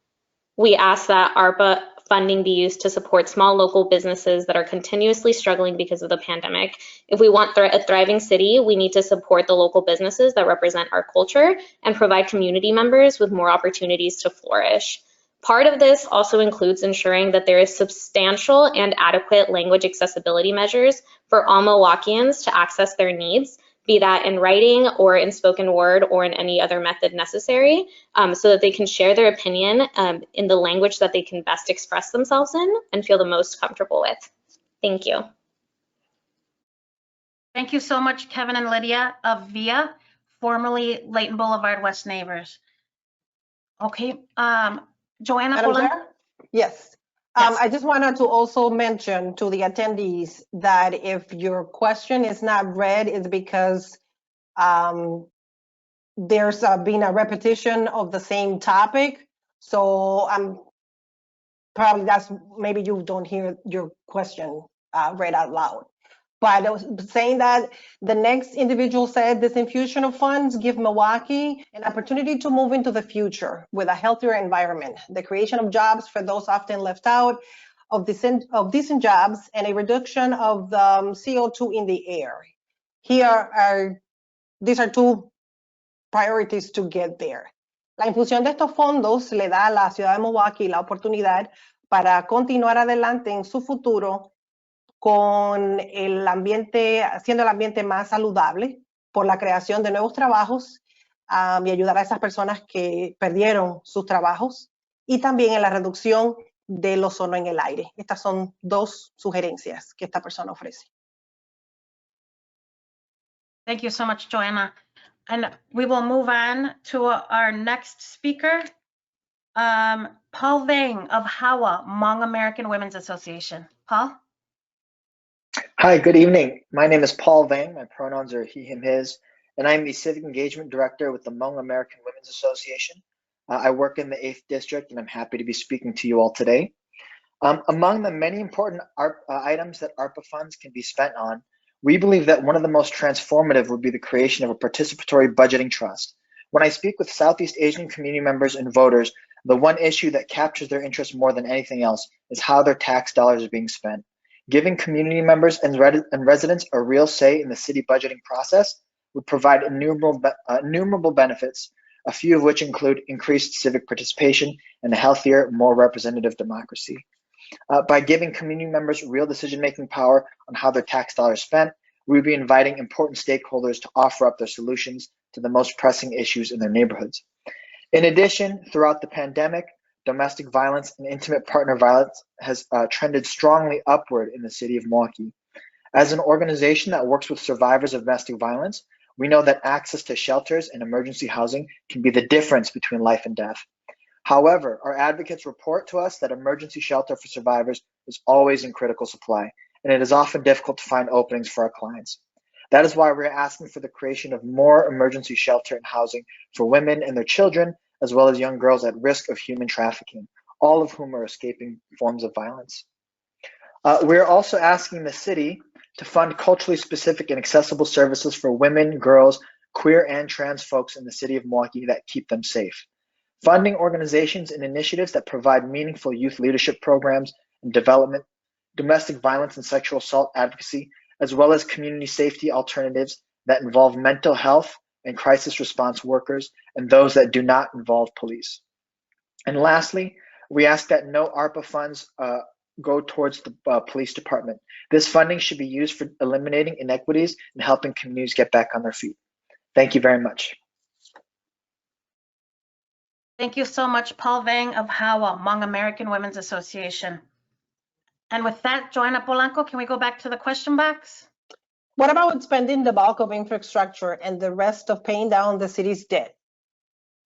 we ask that ARPA funding be used to support small local businesses that are continuously struggling because of the pandemic. If we want a thriving city, we need to support the local businesses that represent our culture and provide community members with more opportunities to flourish. Part of this also includes ensuring that there is substantial and adequate language accessibility measures for all Milwaukeeans to access their needs, be that in writing or in spoken word or in any other method necessary, so that they can share their opinion in the language that they can best express themselves in and feel the most comfortable with. Thank you. Thank you so much, Kevin and Lydia of VIA, formerly Layton Boulevard West Neighbors. Okay, Joanna Madam Poland? Chair? Yes. Yes. I just wanted to also mention to the attendees that if your question is not read, it's because there's been a repetition of the same topic. So probably maybe you don't hear your question read out loud. But I was saying that the next individual said this infusion of funds give Milwaukee an opportunity to move into the future with a healthier environment, the creation of jobs for those often left out of decent jobs, and a reduction of the CO2 in the air. These are 2 priorities to get there. La infusión de estos fondos le da a la ciudad de Milwaukee la oportunidad para continuar adelante en su futuro con el ambiente, haciendo el ambiente más saludable por la creación de nuevos trabajos y ayudar a esas personas que perdieron sus trabajos y también en la reducción del ozono en el aire. Estas son 2 sugerencias que esta persona ofrece. Thank you so much, Joanna. And we will move on to our next speaker, Paul Vang of HAWA, Hmong American Women's Association. Paul? Hi, good evening. My name is Paul Vang. My pronouns are he, him, his, and I'm the Civic Engagement Director with the Hmong American Women's Association. I work in the 8th District, and I'm happy to be speaking to you all today. Among the many important items that ARPA funds can be spent on, we believe that one of the most transformative would be the creation of a participatory budgeting trust. When I speak with Southeast Asian community members and voters, the one issue that captures their interest more than anything else is how their tax dollars are being spent. Giving community members and residents a real say in the city budgeting process would provide innumerable benefits, a few of which include increased civic participation and a healthier, more representative democracy. By giving community members real decision-making power on how their tax dollars are spent, we would be inviting important stakeholders to offer up their solutions to the most pressing issues in their neighborhoods. In addition, throughout the pandemic, domestic violence and intimate partner violence has trended strongly upward in the city of Milwaukee. As an organization that works with survivors of domestic violence, we know that access to shelters and emergency housing can be the difference between life and death. However, our advocates report to us that emergency shelter for survivors is always in critical supply, and it is often difficult to find openings for our clients. That is why we're asking for the creation of more emergency shelter and housing for women and their children, as well as young girls at risk of human trafficking, all of whom are escaping forms of violence. We're also asking the city to fund culturally specific and accessible services for women, girls, queer and trans folks in the city of Milwaukee that keep them safe. funding organizations and initiatives that provide meaningful youth leadership programs and development, domestic violence and sexual assault advocacy, as well as community safety alternatives that involve mental health and crisis response workers and those that do not involve police. And lastly, we ask that no ARPA funds go towards the police department. This funding should be used for eliminating inequities and helping communities get back on their feet. Thank you very much. Thank you so much, Paul Vang of HAWA, Hmong American Women's Association. And with that, Joanna Polanco, can we go back to the question box? What about spending the bulk of infrastructure and the rest of paying down the city's debt?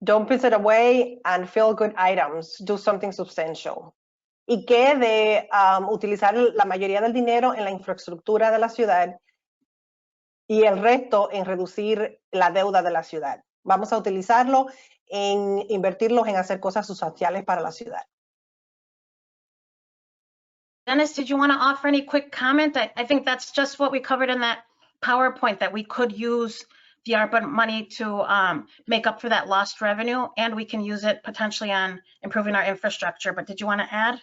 Don't piss it away and feel good items. Do something substantial. ¿Y qué de utilizar la mayoría del dinero en la infraestructura de la ciudad y el resto en reducir la deuda de la ciudad? Vamos a utilizarlo en invertirlos en hacer cosas sustanciales para la ciudad. Dennis, did you want to offer any quick comment? I think that's just what we covered in that PowerPoint, that we could use the ARPA money to make up for that lost revenue, and we can use it potentially on improving our infrastructure. But did you want to add?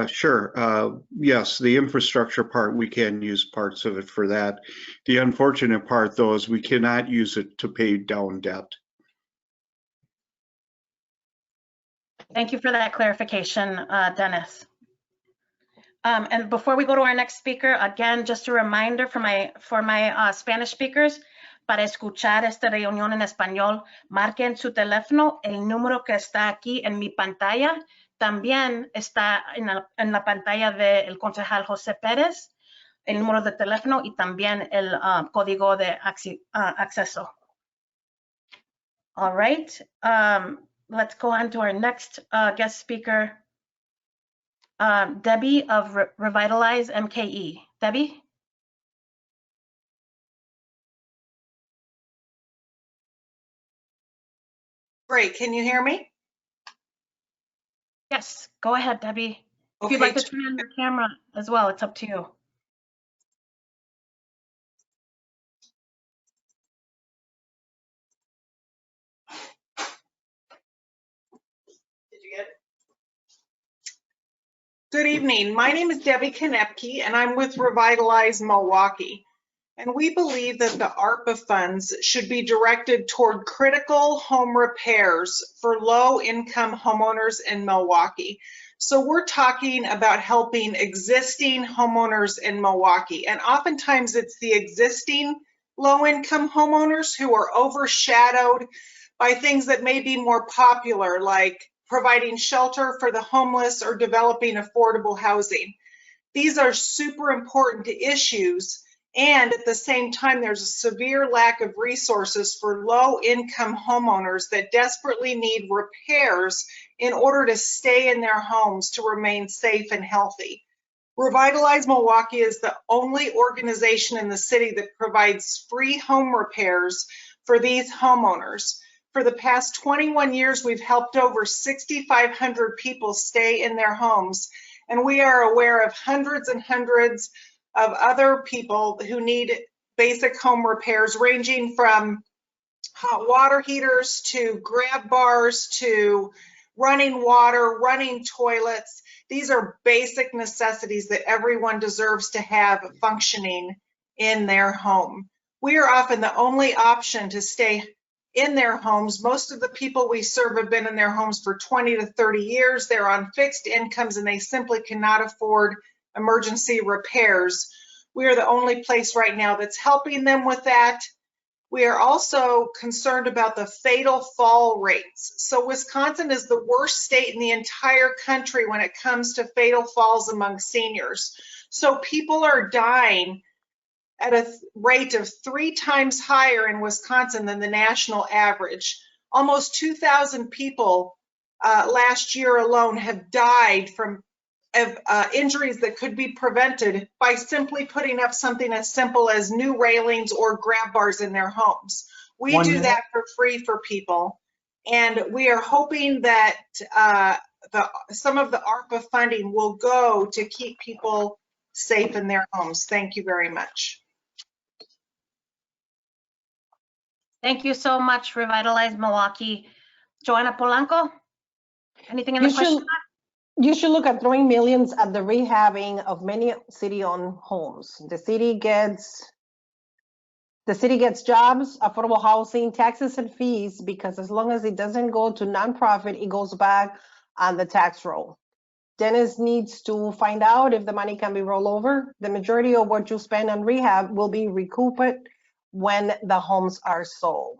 Sure. Yes, the infrastructure part, we can use parts of it for that. The unfortunate part, though, is we cannot use it to pay down debt. Thank you for that clarification, Dennis. And before we go to our next speaker, again, just a reminder for my Spanish speakers, para escuchar esta reunión en español, marquen su teléfono, el número que está aquí en mi pantalla, también está en la pantalla del concejal José Pérez, el número de teléfono y también el código de acceso. All right, let's go on to our next guest speaker. Debbie of Revitalize MKE. Debbie? Great, can you hear me? Yes, go ahead, Debbie. If Okay. you'd like to turn on your camera as well, it's up to you. Did you get it? Good evening. My name is Debbie Konepke, and I'm with Revitalize Milwaukee. And we believe that the ARPA funds should be directed toward critical home repairs for low-income homeowners in Milwaukee. So we're talking about helping existing homeowners in Milwaukee. And oftentimes it's the existing low-income homeowners who are overshadowed by things that may be more popular, like providing shelter for the homeless or developing affordable housing. These are super important issues. And at the same time, there's a severe lack of resources for low-income homeowners that desperately need repairs in order to stay in their homes to remain safe and healthy. Revitalize Milwaukee is the only organization in the city that provides free home repairs for these homeowners. For the past 21 years, we've helped over 6,500 people stay in their homes, and we are aware of hundreds and hundreds of other people who need basic home repairs, ranging from hot water heaters to grab bars to running water, running toilets. These are basic necessities that everyone deserves to have functioning in their home. We are often the only option to stay in their homes. Most of the people we serve have been in their homes for 20 to 30 years. They're on fixed incomes and they simply cannot afford emergency repairs. We are the only place right now that's helping them with that. We are also concerned about the fatal fall rates. So Wisconsin is the worst state in the entire country when it comes to fatal falls among seniors. So people are dying at a rate of 3 times higher in Wisconsin than the national average. Almost 2,000 people last year alone have died from injuries that could be prevented by simply putting up something as simple as new railings or grab bars in their homes. We do that for free for people, and we are hoping that some of the ARPA funding will go to keep people safe in their homes. Thank you very much. Thank you so much, Revitalize Milwaukee. Joanna Polanco? Anything in the question? You should look at throwing millions at the rehabbing of many city-owned homes. The city gets jobs, affordable housing, taxes and fees, because as long as it doesn't go to nonprofit, it goes back on the tax roll. Dennis needs to find out if the money can be rolled over. The majority of what you spend on rehab will be recouped when the homes are sold.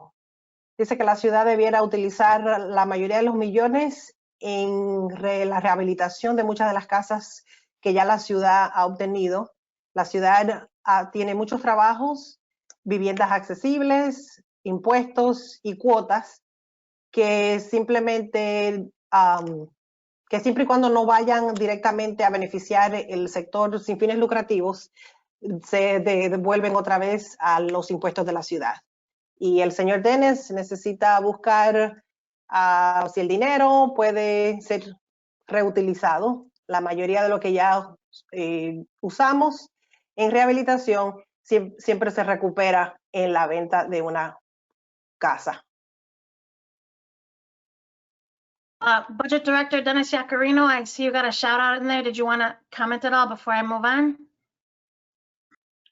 Dice que la ciudad debiera utilizar la mayoría de los millones en la rehabilitación de muchas de las casas que ya la ciudad ha obtenido. La ciudad tiene muchos trabajos, viviendas accesibles, impuestos y cuotas que simplemente, que siempre y cuando no vayan directamente a beneficiar el sector sin fines lucrativos, se devuelven otra vez a los impuestos de la ciudad. Y el señor Dennis necesita buscar si el dinero puede ser reutilizado. La mayoría de lo que ya usamos en rehabilitación siempre se recupera en la venta de una casa. Budget Director Dennis Yacarino, I see you got a shout out in there. Did you want to comment at all before I move on?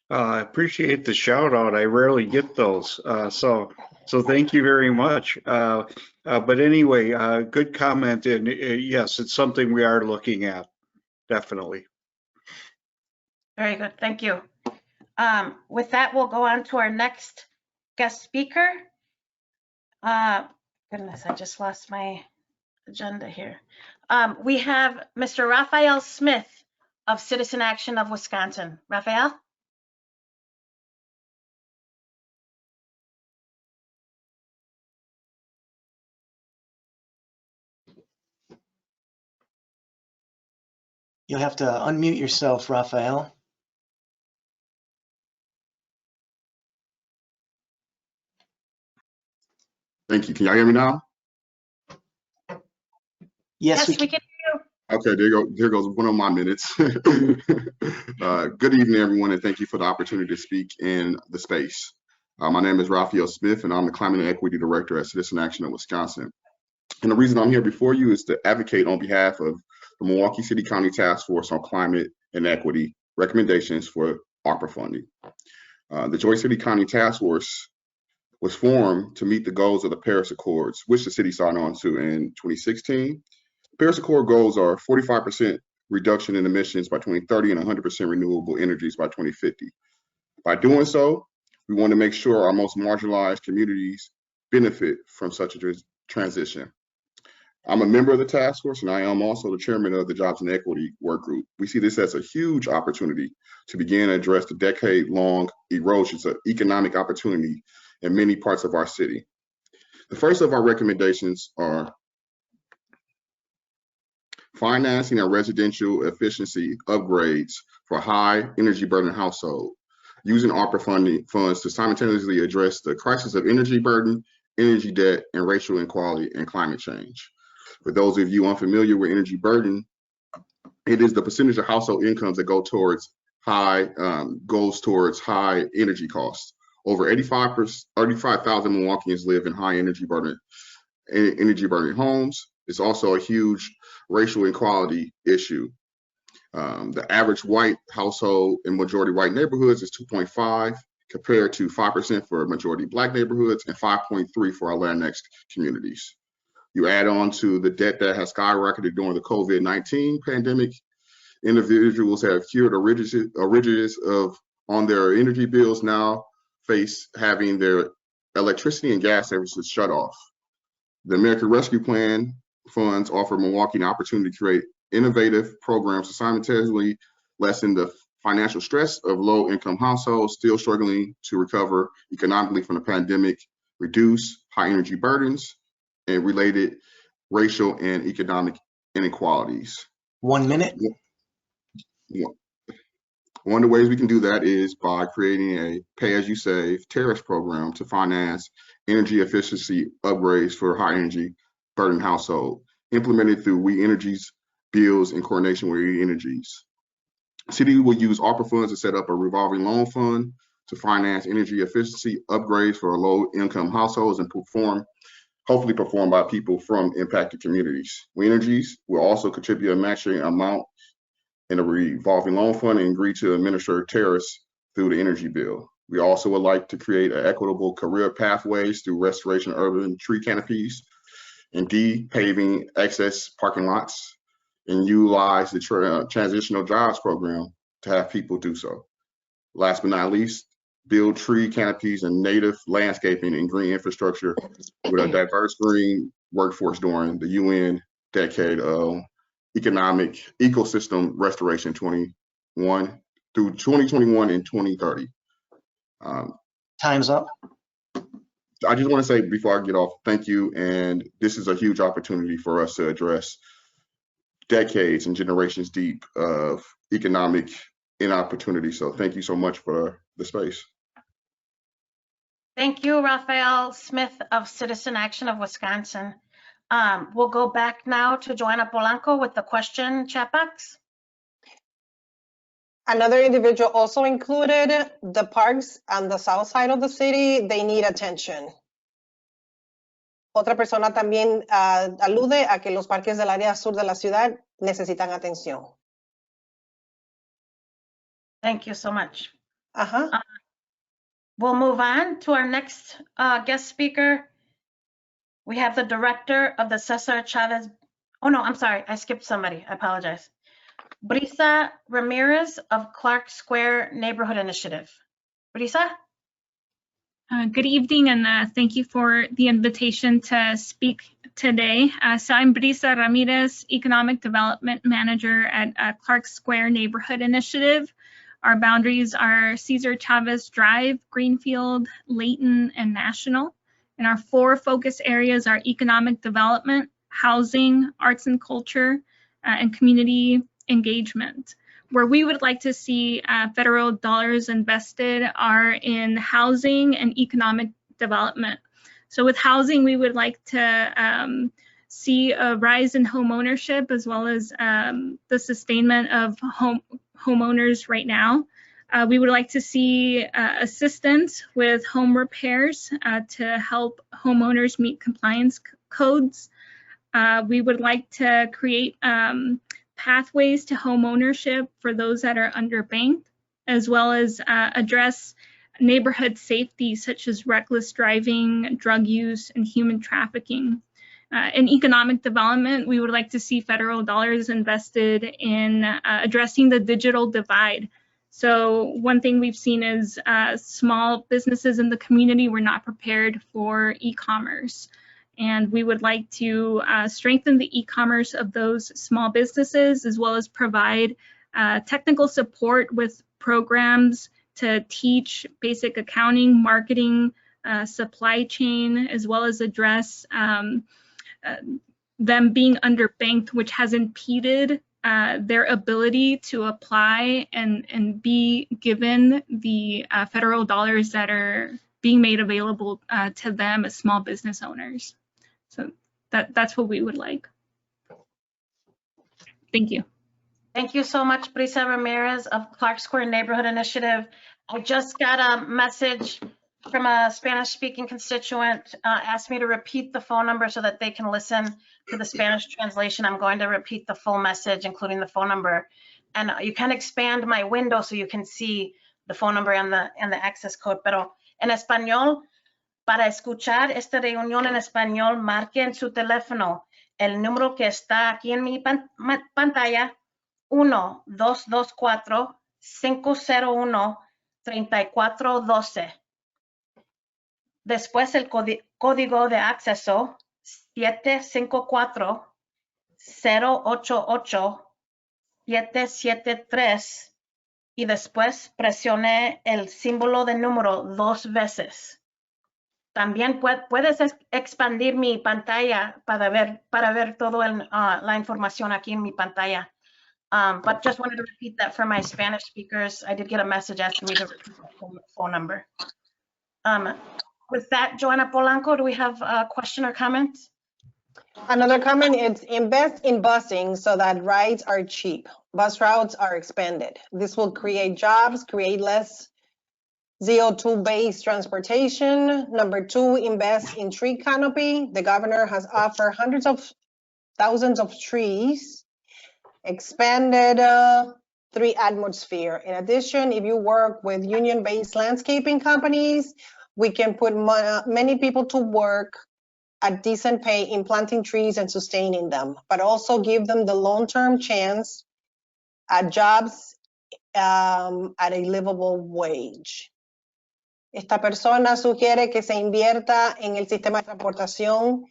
I appreciate the shout out. I rarely get those. So thank you very much. But anyway, good comment. And yes, it's something we are looking at. Definitely. Very good. Thank you. With that, we'll go on to our next guest speaker. Goodness, I just lost my agenda here. We have Mr. Raphael Smith of Citizen Action of Wisconsin. Raphael? You'll have to unmute yourself, Raphael. Thank you. Can y'all hear me now? Yes, we can hear you. Okay, there goes one of my minutes. Good evening, everyone, and thank you for the opportunity to speak in the space. My name is Raphael Smith, and I'm the Climate and Equity Director at Citizen Action of Wisconsin. And the reason I'm here before you is to advocate on behalf of the Milwaukee City County Task Force on Climate and Equity recommendations for ARPA funding. The Joint City County Task Force was formed to meet the goals of the Paris Accords, which the city signed on to in 2016. The Paris Accord goals are 45% reduction in emissions by 2030 and 100% renewable energies by 2050. By doing so, we want to make sure our most marginalized communities benefit from such a transition. I'm a member of the task force, and I am also the chairman of the Jobs and Equity Work Group. We see this as a huge opportunity to begin to address the decade-long erosions of economic opportunity in many parts of our city. The first of our recommendations are financing and residential efficiency upgrades for high energy burden households, using ARPA funds to simultaneously address the crisis of energy burden, energy debt, and racial inequality and climate change. For those of you unfamiliar with energy burden, it is the percentage of household incomes that goes towards high energy costs. Over 85,000 Milwaukeeans live in high energy burden homes. It's also a huge racial inequality issue. The average white household in majority white neighborhoods is 2.5, compared to 5% for majority Black neighborhoods and 5.3 for our Latinx communities. You add on to the debt that has skyrocketed during the COVID-19 pandemic. Individuals have cured arrearages on their energy bills now face having their electricity and gas services shut off. The American Rescue Plan funds offer Milwaukee an opportunity to create innovative programs to simultaneously lessen the financial stress of low-income households still struggling to recover economically from the pandemic, reduce high energy burdens, and related racial and economic inequalities. 1 minute. One of the ways we can do that is by creating a pay-as-you-save tariff program to finance energy efficiency upgrades for high energy burden household, implemented through We Energy's bills in coordination with We Energies. City will use ARPA funds to set up a revolving loan fund to finance energy efficiency upgrades for low-income households and perform hopefully performed by people from impacted communities. We Energies will also contribute a matching amount in a revolving loan fund and agree to administer tariffs through the energy bill. We also would like to create equitable career pathways through restoration of urban tree canopies, and D, paving excess parking lots, and utilize the transitional jobs program to have people do so. Last but not least, build tree canopies and native landscaping and green infrastructure with a diverse green workforce during the UN decade of economic ecosystem restoration 2021 and 2030. Time's up. I just want to say before I get off, thank you. And this is a huge opportunity for us to address decades and generations deep of economic inopportunity. So thank you so much for the space. Thank you, Raphael Smith of Citizen Action of Wisconsin. We'll go back now to Joanna Polanco with the question chat box. Another individual also included the parks on the south side of the city. They need attention. Otra persona también alude a que los parques del área sur de la ciudad necesitan atención. Thank you so much. Ajá. We'll move on to our next guest speaker. We have the director of the Cesar Chavez. Oh no, I'm sorry, I skipped somebody. I apologize. Brisa Ramirez of Clark Square Neighborhood Initiative. Brisa? Good evening, and thank you for the invitation to speak today. So I'm Brisa Ramirez, Economic Development Manager at Clark Square Neighborhood Initiative. Our boundaries are Cesar Chavez Drive, Greenfield, Layton, and National. And our 4 focus areas are economic development, housing, arts and culture, and community engagement. Where we would like to see federal dollars invested are in housing and economic development. So with housing, we would like to see a rise in home ownership, as well as the sustainment of homeowners right now. We would like to see assistance with home repairs to help homeowners meet compliance codes. We would like to create pathways to home ownership for those that are underbanked, as well as address neighborhood safety, such as reckless driving, drug use, and human trafficking. In economic development, we would like to see federal dollars invested in addressing the digital divide. So one thing we've seen is small businesses in the community were not prepared for e-commerce. And we would like to strengthen the e-commerce of those small businesses, as well as provide technical support with programs to teach basic accounting, marketing, supply chain, as well as address them being underbanked, which has impeded their ability to apply and be given the federal dollars that are being made available to them as small business owners. So that's what we would like. Thank you. Thank you so much, Brisa Ramirez of Clark Square Neighborhood Initiative. I just got a message from a Spanish-speaking constituent, asked me to repeat the phone number so that they can listen to the Spanish translation. I'm going to repeat the full message, including the phone number. And you can expand my window so you can see the phone number and the access code. Pero en español, para escuchar esta reunión en español, marquen su teléfono. El número que está aquí en mi pantalla, 1-224-501-3412. Después el código de acceso 754-088-773 y después presione el símbolo de número 2 veces. También puedes expandir mi pantalla para ver toda la información aquí en mi pantalla. But just wanted to repeat that for my Spanish speakers. I did get a message asking me to repeat the phone number. With that, Joanna Polanco, do we have a question or comment? Another comment is invest in busing so that rides are cheap. Bus routes are expanded. This will create jobs, create less CO2-based transportation. Number 2, invest in tree canopy. The governor has offered hundreds of thousands of trees. Expanded 3 atmosphere. In addition, if you work with union-based landscaping companies, we can put many people to work at decent pay in planting trees and sustaining them, but also give them the long-term chance at jobs at a livable wage. Esta persona sugiere que se invierta en el sistema de transportación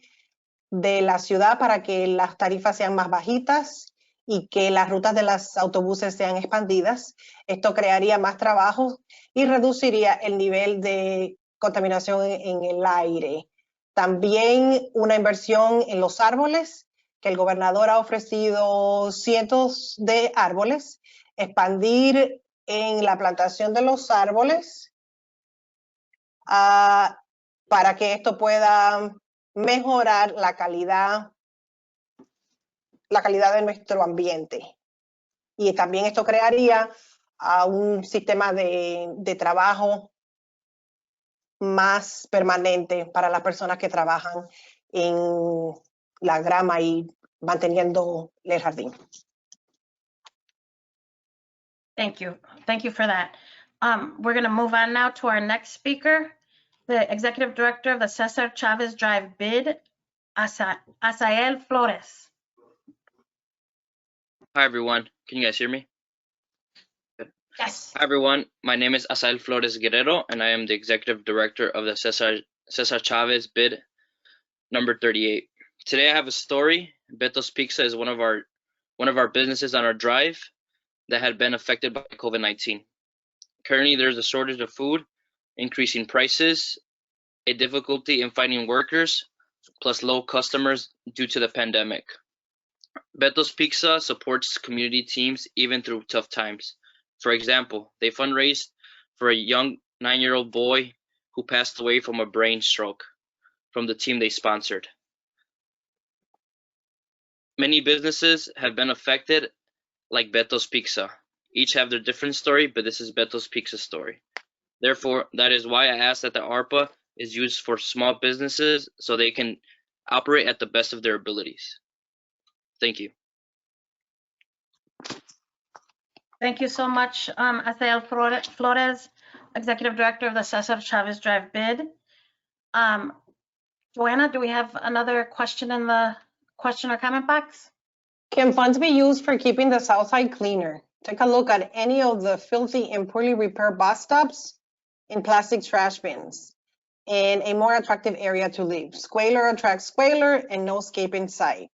de la ciudad para que las tarifas sean más bajitas y que las rutas de los autobuses sean expandidas. Esto crearía más trabajo y reduciría el nivel de contaminación en el aire. También una inversión en los árboles, que el gobernador ha ofrecido cientos de árboles, expandir en la plantación de los árboles para que esto pueda mejorar la calidad de nuestro ambiente. Y también esto crearía un sistema de trabajo más permanente para las personas que trabajan en la grama y manteniendo el jardín. Thank you. Thank you for that. We're going to move on now to our next speaker, the Executive Director of the Cesar Chavez Drive BID, Raphael Flores. Hi, everyone. Can you guys hear me? Good. Yes. Hi, everyone. My name is Raphael Flores Guerrero, and I am the Executive Director of the Cesar Chavez BID number 38. Today, I have a story. Beto's Pizza is one of our businesses on our drive that had been affected by COVID-19. Currently, there's a shortage of food, increasing prices, a difficulty in finding workers, plus low customers due to the pandemic. Beto's Pizza supports community teams even through tough times. For example, they fundraised for a young 9-year-old boy who passed away from a brain stroke from the team they sponsored. Many businesses have been affected, like Beto's Pizza. Each have their different story, but this is Beto's Pizza's story. Therefore, that is why I asked that the ARPA is used for small businesses so they can operate at the best of their abilities. Thank you. Thank you so much, Raphael Flores, Executive Director of the Cesar Chavez Drive BID. Joanna, do we have another question in the question or comment box? Can funds be used for keeping the south side cleaner? Take a look at any of the filthy and poorly repaired bus stops in plastic trash bins and a more attractive area to live. Squalor attracts squalor and no escape in sight.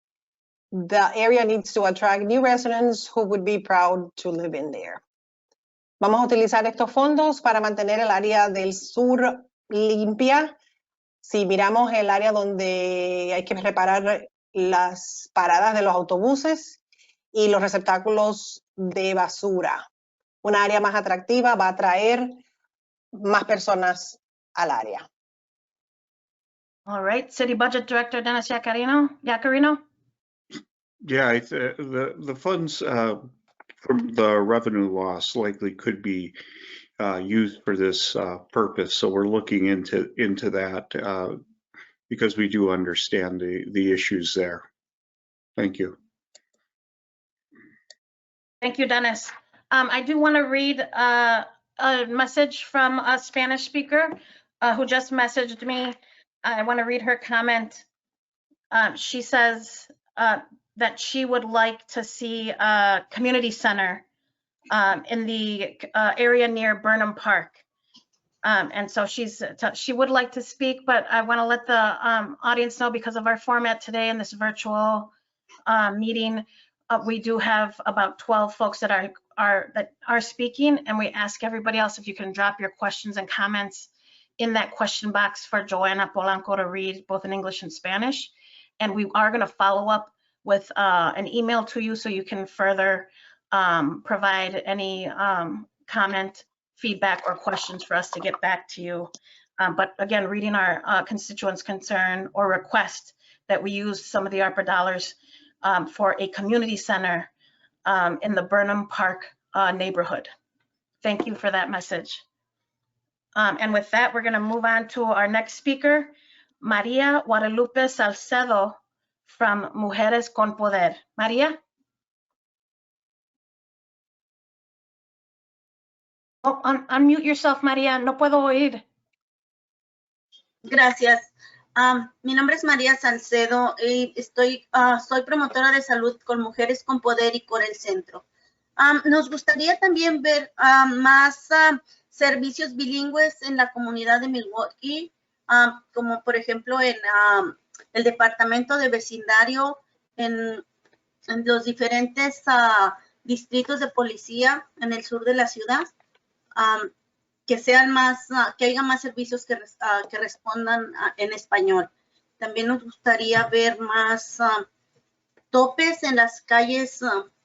The area needs to attract new residents who would be proud to live in there. Vamos a utilizar estos fondos para mantener el área del sur limpia. Si miramos el área donde hay que reparar las paradas de los autobuses y los receptáculos de basura. Una área más atractiva va a atraer más personas al área. All right, City Budget Director Dennis Yacarino. Yeah, the funds from the revenue loss likely could be used for this purpose. So we're looking into that because we do understand the issues there. Thank you. Thank you, Dennis. I do want to read a message from a Spanish speaker who just messaged me. I want to read her comment. She says that she would like to see a community center in the area near Burnham Park. And so she would like to speak, but I want to let the audience know, because of our format today in this virtual meeting, we do have about 12 folks that are speaking, and we ask everybody else if you can drop your questions and comments in that question box for Joanna Polanco to read, both in English and Spanish. And we are going to follow up with an email to you so you can further provide any comment, feedback, or questions for us to get back to you. But again, reading our constituents' concern or request that we use some of the ARPA dollars for a community center in the Burnham Park neighborhood. Thank you for that message. And with that, we're going to move on to our next speaker, Maria Guadalupe Salcedo from Mujeres con Poder. Maria? Oh, unmute yourself, María. No puedo oír. Gracias. Mi nombre es María Salcedo y soy promotora de salud con Mujeres con Poder y por el Centro. Nos gustaría también ver más servicios bilingües en la comunidad de Milwaukee, como por ejemplo en el departamento de vecindario, en los diferentes distritos de policía en el sur de la ciudad. Que sean más, que haya más servicios que respondan en español. También nos gustaría ver más topes en las calles,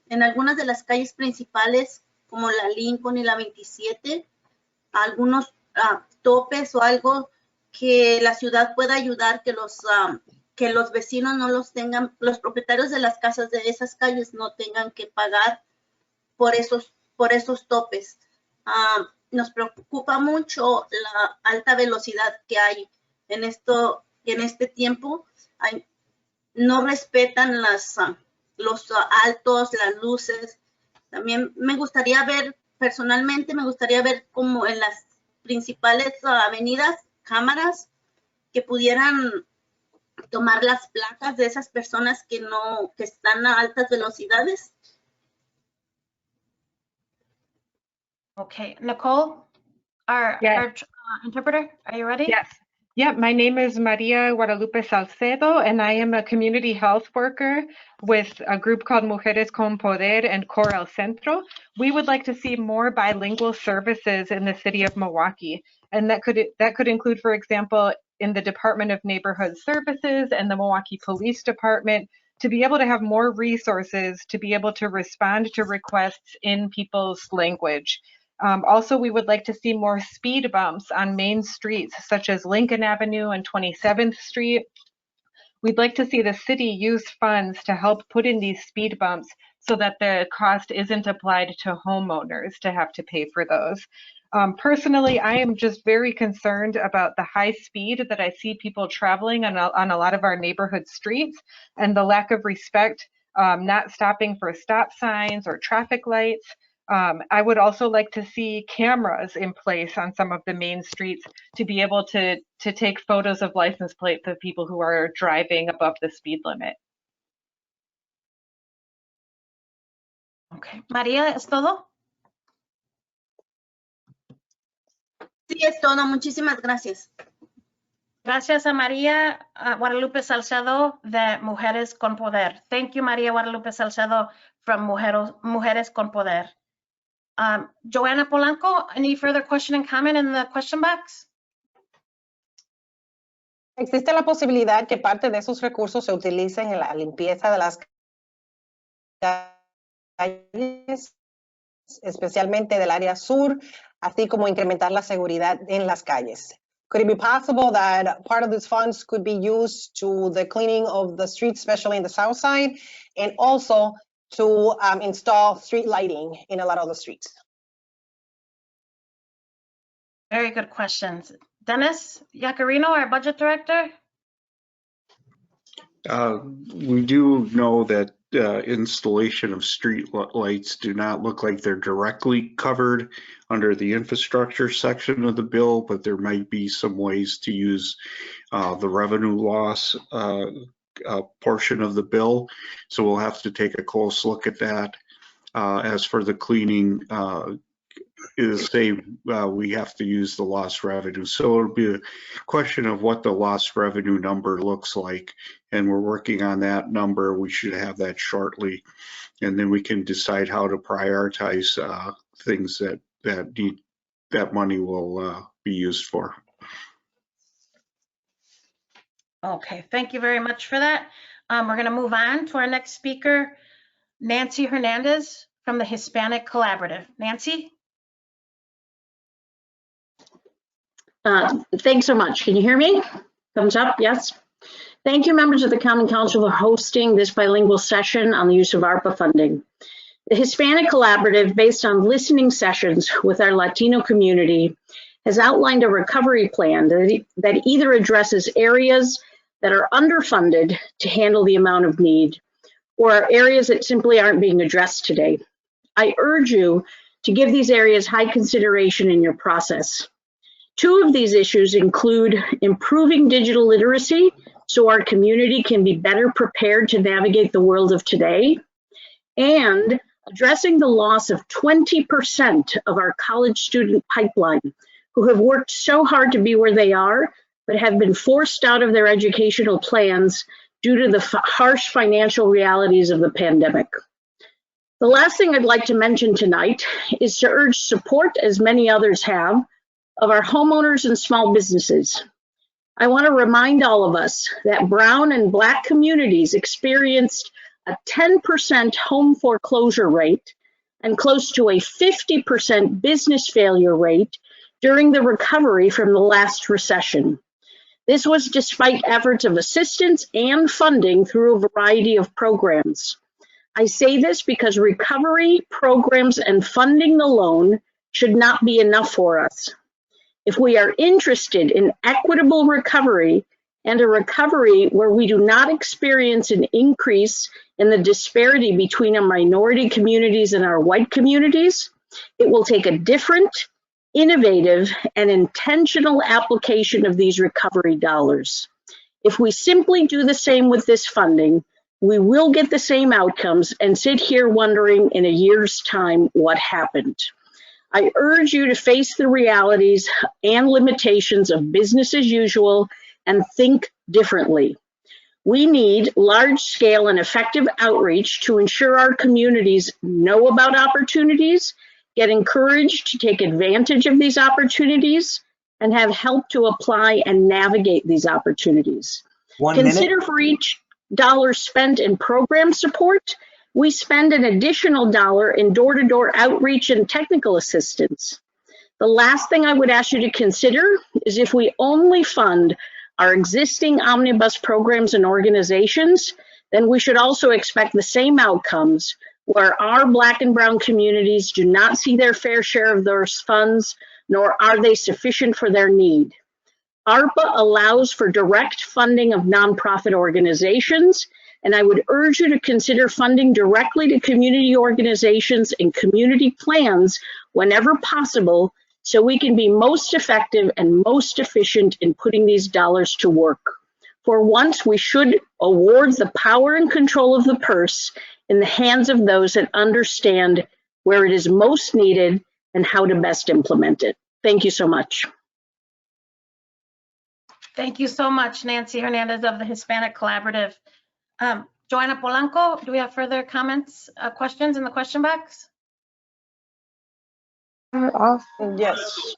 en algunas de las calles principales, como la Lincoln y la 27, algunos topes o algo que la ciudad pueda ayudar, que los vecinos no los tengan, los propietarios de las casas de esas calles no tengan que pagar por esos topes. Nos preocupa mucho la alta velocidad que hay en este tiempo. No respetan los altos, las luces. También me gustaría ver, personalmente, como en las principales avenidas, cámaras que pudieran tomar las placas de esas personas que están a altas velocidades. Okay, Nicole, our interpreter, are you ready? Yes. Yeah, my name is Maria Guadalupe Salcedo, and I am a community health worker with a group called Mujeres con Poder and Core El Centro. We would like to see more bilingual services in the city of Milwaukee, and that could include, for example, in the Department of Neighborhood Services and the Milwaukee Police Department, to be able to have more resources to be able to respond to requests in people's language. Also, we would like to see more speed bumps on main streets, such as Lincoln Avenue and 27th Street. We'd like to see the city use funds to help put in these speed bumps so that the cost isn't applied to homeowners to have to pay for those. Personally, I am just very concerned about the high speed that I see people traveling on a lot of our neighborhood streets, and the lack of respect, not stopping for stop signs or traffic lights. I would also like to see cameras in place on some of the main streets to be able to take photos of license plates of people who are driving above the speed limit. Okay. María, ¿es todo? Sí, es todo. Muchísimas gracias. Gracias a María Guadalupe Salcedo de Mujeres con Poder. Thank you, María Guadalupe Salcedo from Mujeres con Poder. Joanna Polanco, any further question and comment in the question box? ¿Existe la posibilidad que parte de esos recursos se utilicen en la limpieza de las calles, especialmente del área sur, así como incrementar la seguridad en las calles? Could it be possible that part of these funds could be used to the cleaning of the streets, especially in the south side, and also to install street lighting in a lot of the streets? Very good questions. Dennis Yacarino, our budget director. We do know that installation of street lights do not look like they're directly covered under the infrastructure section of the bill, but there might be some ways to use the revenue loss portion of the bill. So we'll have to take a close look at that. As for the cleaning, we have to use the lost revenue. So it'll be a question of what the lost revenue number looks like. And we're working on that number. We should have that shortly. And then we can decide how to prioritize things that money will be used for. Okay, thank you very much for that. We're going to move on to our next speaker, Nancy Hernandez from the Hispanic Collaborative. Nancy? Thanks so much. Can you hear me? Thumbs up, yes. Thank you, members of the Common Council, for hosting this bilingual session on the use of ARPA funding. The Hispanic Collaborative, based on listening sessions with our Latino community, has outlined a recovery plan that either addresses areas that are underfunded to handle the amount of need, or areas that simply aren't being addressed today. I urge you to give these areas high consideration in your process. Two of these issues include improving digital literacy so our community can be better prepared to navigate the world of today, and addressing the loss of 20% of our college student pipeline who have worked so hard to be where they are, but have been forced out of their educational plans due to the harsh financial realities of the pandemic. The last thing I'd like to mention tonight is to urge support, as many others have, of our homeowners and small businesses. I want to remind all of us that Brown and Black communities experienced a 10% home foreclosure rate and close to a 50% business failure rate during the recovery from the last recession. This was despite efforts of assistance and funding through a variety of programs. I say this because recovery programs and funding alone should not be enough for us. If we are interested in equitable recovery and a recovery where we do not experience an increase in the disparity between our minority communities and our white communities, it will take a different, innovative, and intentional application of these recovery dollars. If we simply do the same with this funding, we will get the same outcomes and sit here wondering in a year's time what happened. I urge you to face the realities and limitations of business as usual and think differently. We need large-scale and effective outreach to ensure our communities know about opportunities, get encouraged to take advantage of these opportunities, and have help to apply and navigate these opportunities. Consider for each dollar spent in program support, we spend an additional dollar in door-to-door outreach and technical assistance. The last thing I would ask you to consider is if we only fund our existing omnibus programs and organizations, then we should also expect the same outcomes where our Black and Brown communities do not see their fair share of those funds, nor are they sufficient for their need. ARPA allows for direct funding of nonprofit organizations, and I would urge you to consider funding directly to community organizations and community plans whenever possible, so we can be most effective and most efficient in putting these dollars to work. For once, we should award the power and control of the purse in the hands of those that understand where it is most needed and how to best implement it. Thank you so much. Thank you so much, Nancy Hernandez of the Hispanic Collaborative. Joanna Polanco, do we have further comments, questions in the question box? Yes.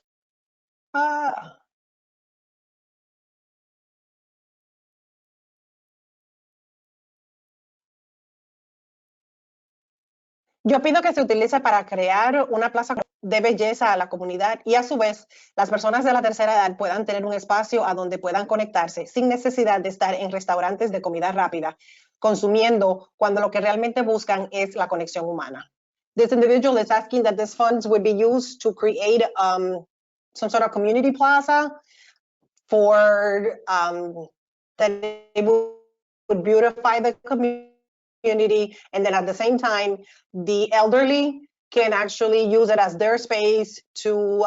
Yo pido que se utilice para crear una plaza de belleza a la comunidad y a su vez las personas de la tercera edad puedan tener un espacio a donde puedan conectarse sin necesidad de estar en restaurantes de comida rápida, consumiendo cuando lo que realmente buscan es la conexión humana. This individual is asking that these funds would be used to create some sort of community plaza for that it would beautify the community, and then at the same time, the elderly can actually use it as their space to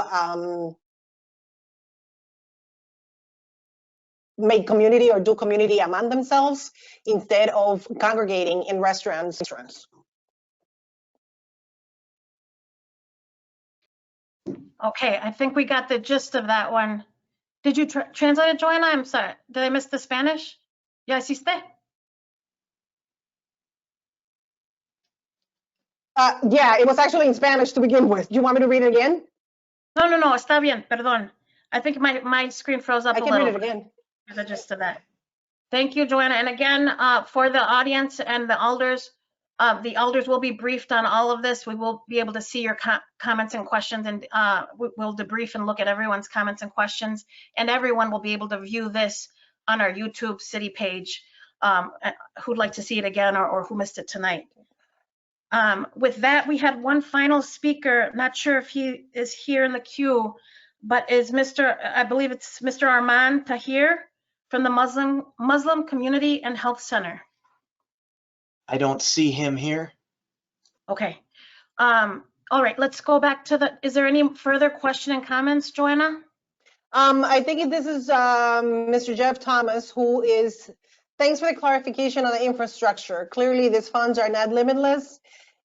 make community or do community among themselves instead of congregating in restaurants. Okay, I think we got the gist of that one. Did you translate it, Joanna? I'm sorry. Did I miss the Spanish? ¿Ya hiciste? Yeah, it was actually in Spanish to begin with. Do you want me to read it again? No, está bien, perdón. I think my screen froze up a little. I can read it again. The gist of that. Thank you, Joanna. And again, for the audience and the elders will be briefed on all of this. We will be able to see your comments and questions, and we'll debrief and look at everyone's comments and questions, and everyone will be able to view this on our YouTube city page, who'd like to see it again or who missed it tonight. With that, we had one final speaker. Not sure if he is here in the queue, but is I believe it's Mr. Arman Tahir from the Muslim Community and Health Center. I don't see him here. Okay. All right, let's go back to is there any further question and comments, Joanna? I think this is Mr. Jeff Thomas, who is, thanks for the clarification on the infrastructure. Clearly, these funds are not limitless.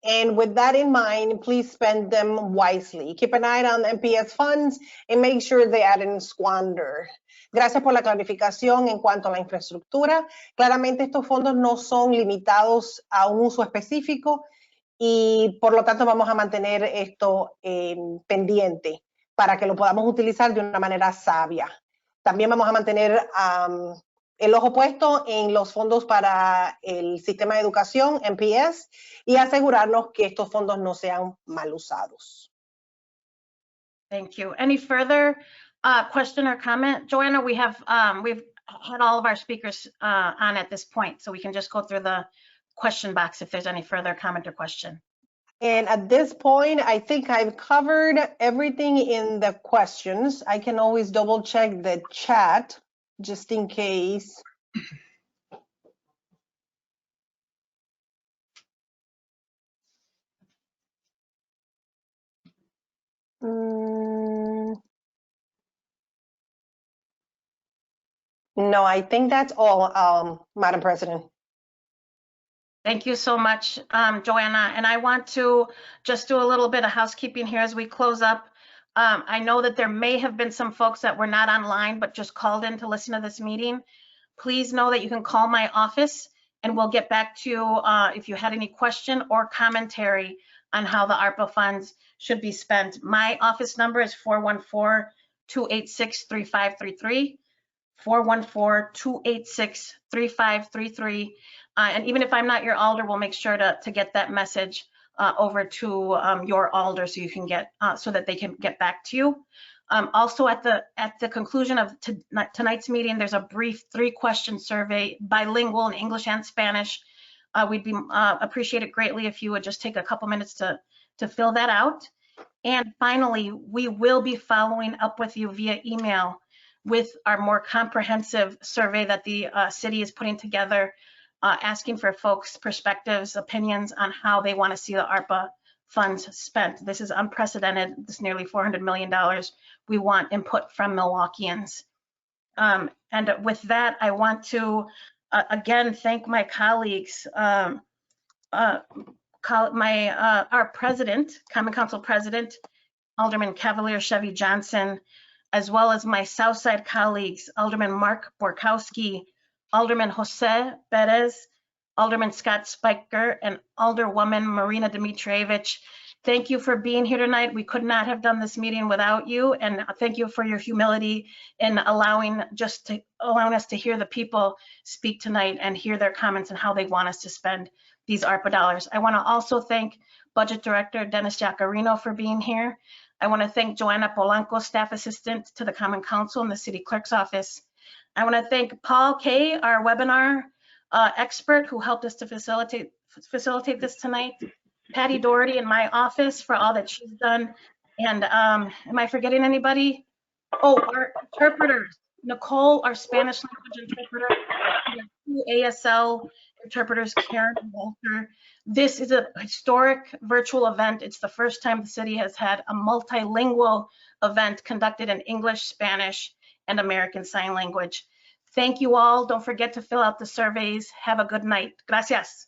And with that in mind, please spend them wisely. Keep an eye on MPS funds and make sure they aren't squandered. Gracias por la clarificación en cuanto a la infraestructura. Claramente estos fondos no son limitados a un uso específico y por lo tanto vamos a mantener esto pendiente para que lo podamos utilizar de una manera sabia. También vamos a mantener el ojo puesto en los fondos para el sistema de educación, MPS, y asegurarnos que estos fondos no sean mal usados. Thank you. Any further question or comment? Joanna, we've had all of our speakers on at this point, so we can just go through the question box if there's any further comment or question. And at this point, I think I've covered everything in the questions. I can always double check the chat just in case. No, I think that's all, Madam President. Thank you so much, Joanna. And I want to just do a little bit of housekeeping here as we close up. I know that there may have been some folks that were not online, but just called in to listen to this meeting. Please know that you can call my office and we'll get back to you if you had any question or commentary on how the ARPA funds should be spent. My office number is 414-286-3533, 414-286-3533. And even if I'm not your alder, we'll make sure to get that message over to your alder so you can get so that they can get back to you. Also at the conclusion of tonight's meeting, there's a brief 3-question survey, bilingual in English and Spanish. We'd be appreciate it greatly if you would just take a couple minutes to fill that out. And finally, we will be following up with you via email with our more comprehensive survey that the city is putting together, asking for folks' perspectives, opinions on how they want to see the ARPA funds spent. This is unprecedented, this nearly $400 million. We want input from Milwaukeeans. And with that, I want to again thank my colleagues, our president, Common Council President, Alderman Cavalier Chevy Johnson, as well as my Southside colleagues, Alderman Mark Borkowski, Alderman Jose Perez, Alderman Scott Spiker, and Alderwoman Marina Dimitrievich. Thank you for being here tonight. We could not have done this meeting without you, and thank you for your humility in allowing us to hear the people speak tonight and hear their comments and how they want us to spend these ARPA dollars. I want to also thank Budget Director Dennis Giacarino for being here. I want to thank Joanna Polanco, Staff Assistant to the Common Council in the City Clerk's Office. I want to thank Paul Kay, our webinar expert who helped us to facilitate this tonight. Patty Doherty in my office for all that she's done. And am I forgetting anybody? Oh, our interpreters. Nicole, our Spanish language interpreter. We have 2 ASL interpreters, Karen and Walter. This is a historic virtual event. It's the first time the city has had a multilingual event conducted in English, Spanish, and American Sign Language. Thank you all. Don't forget to fill out the surveys. Have a good night. Gracias.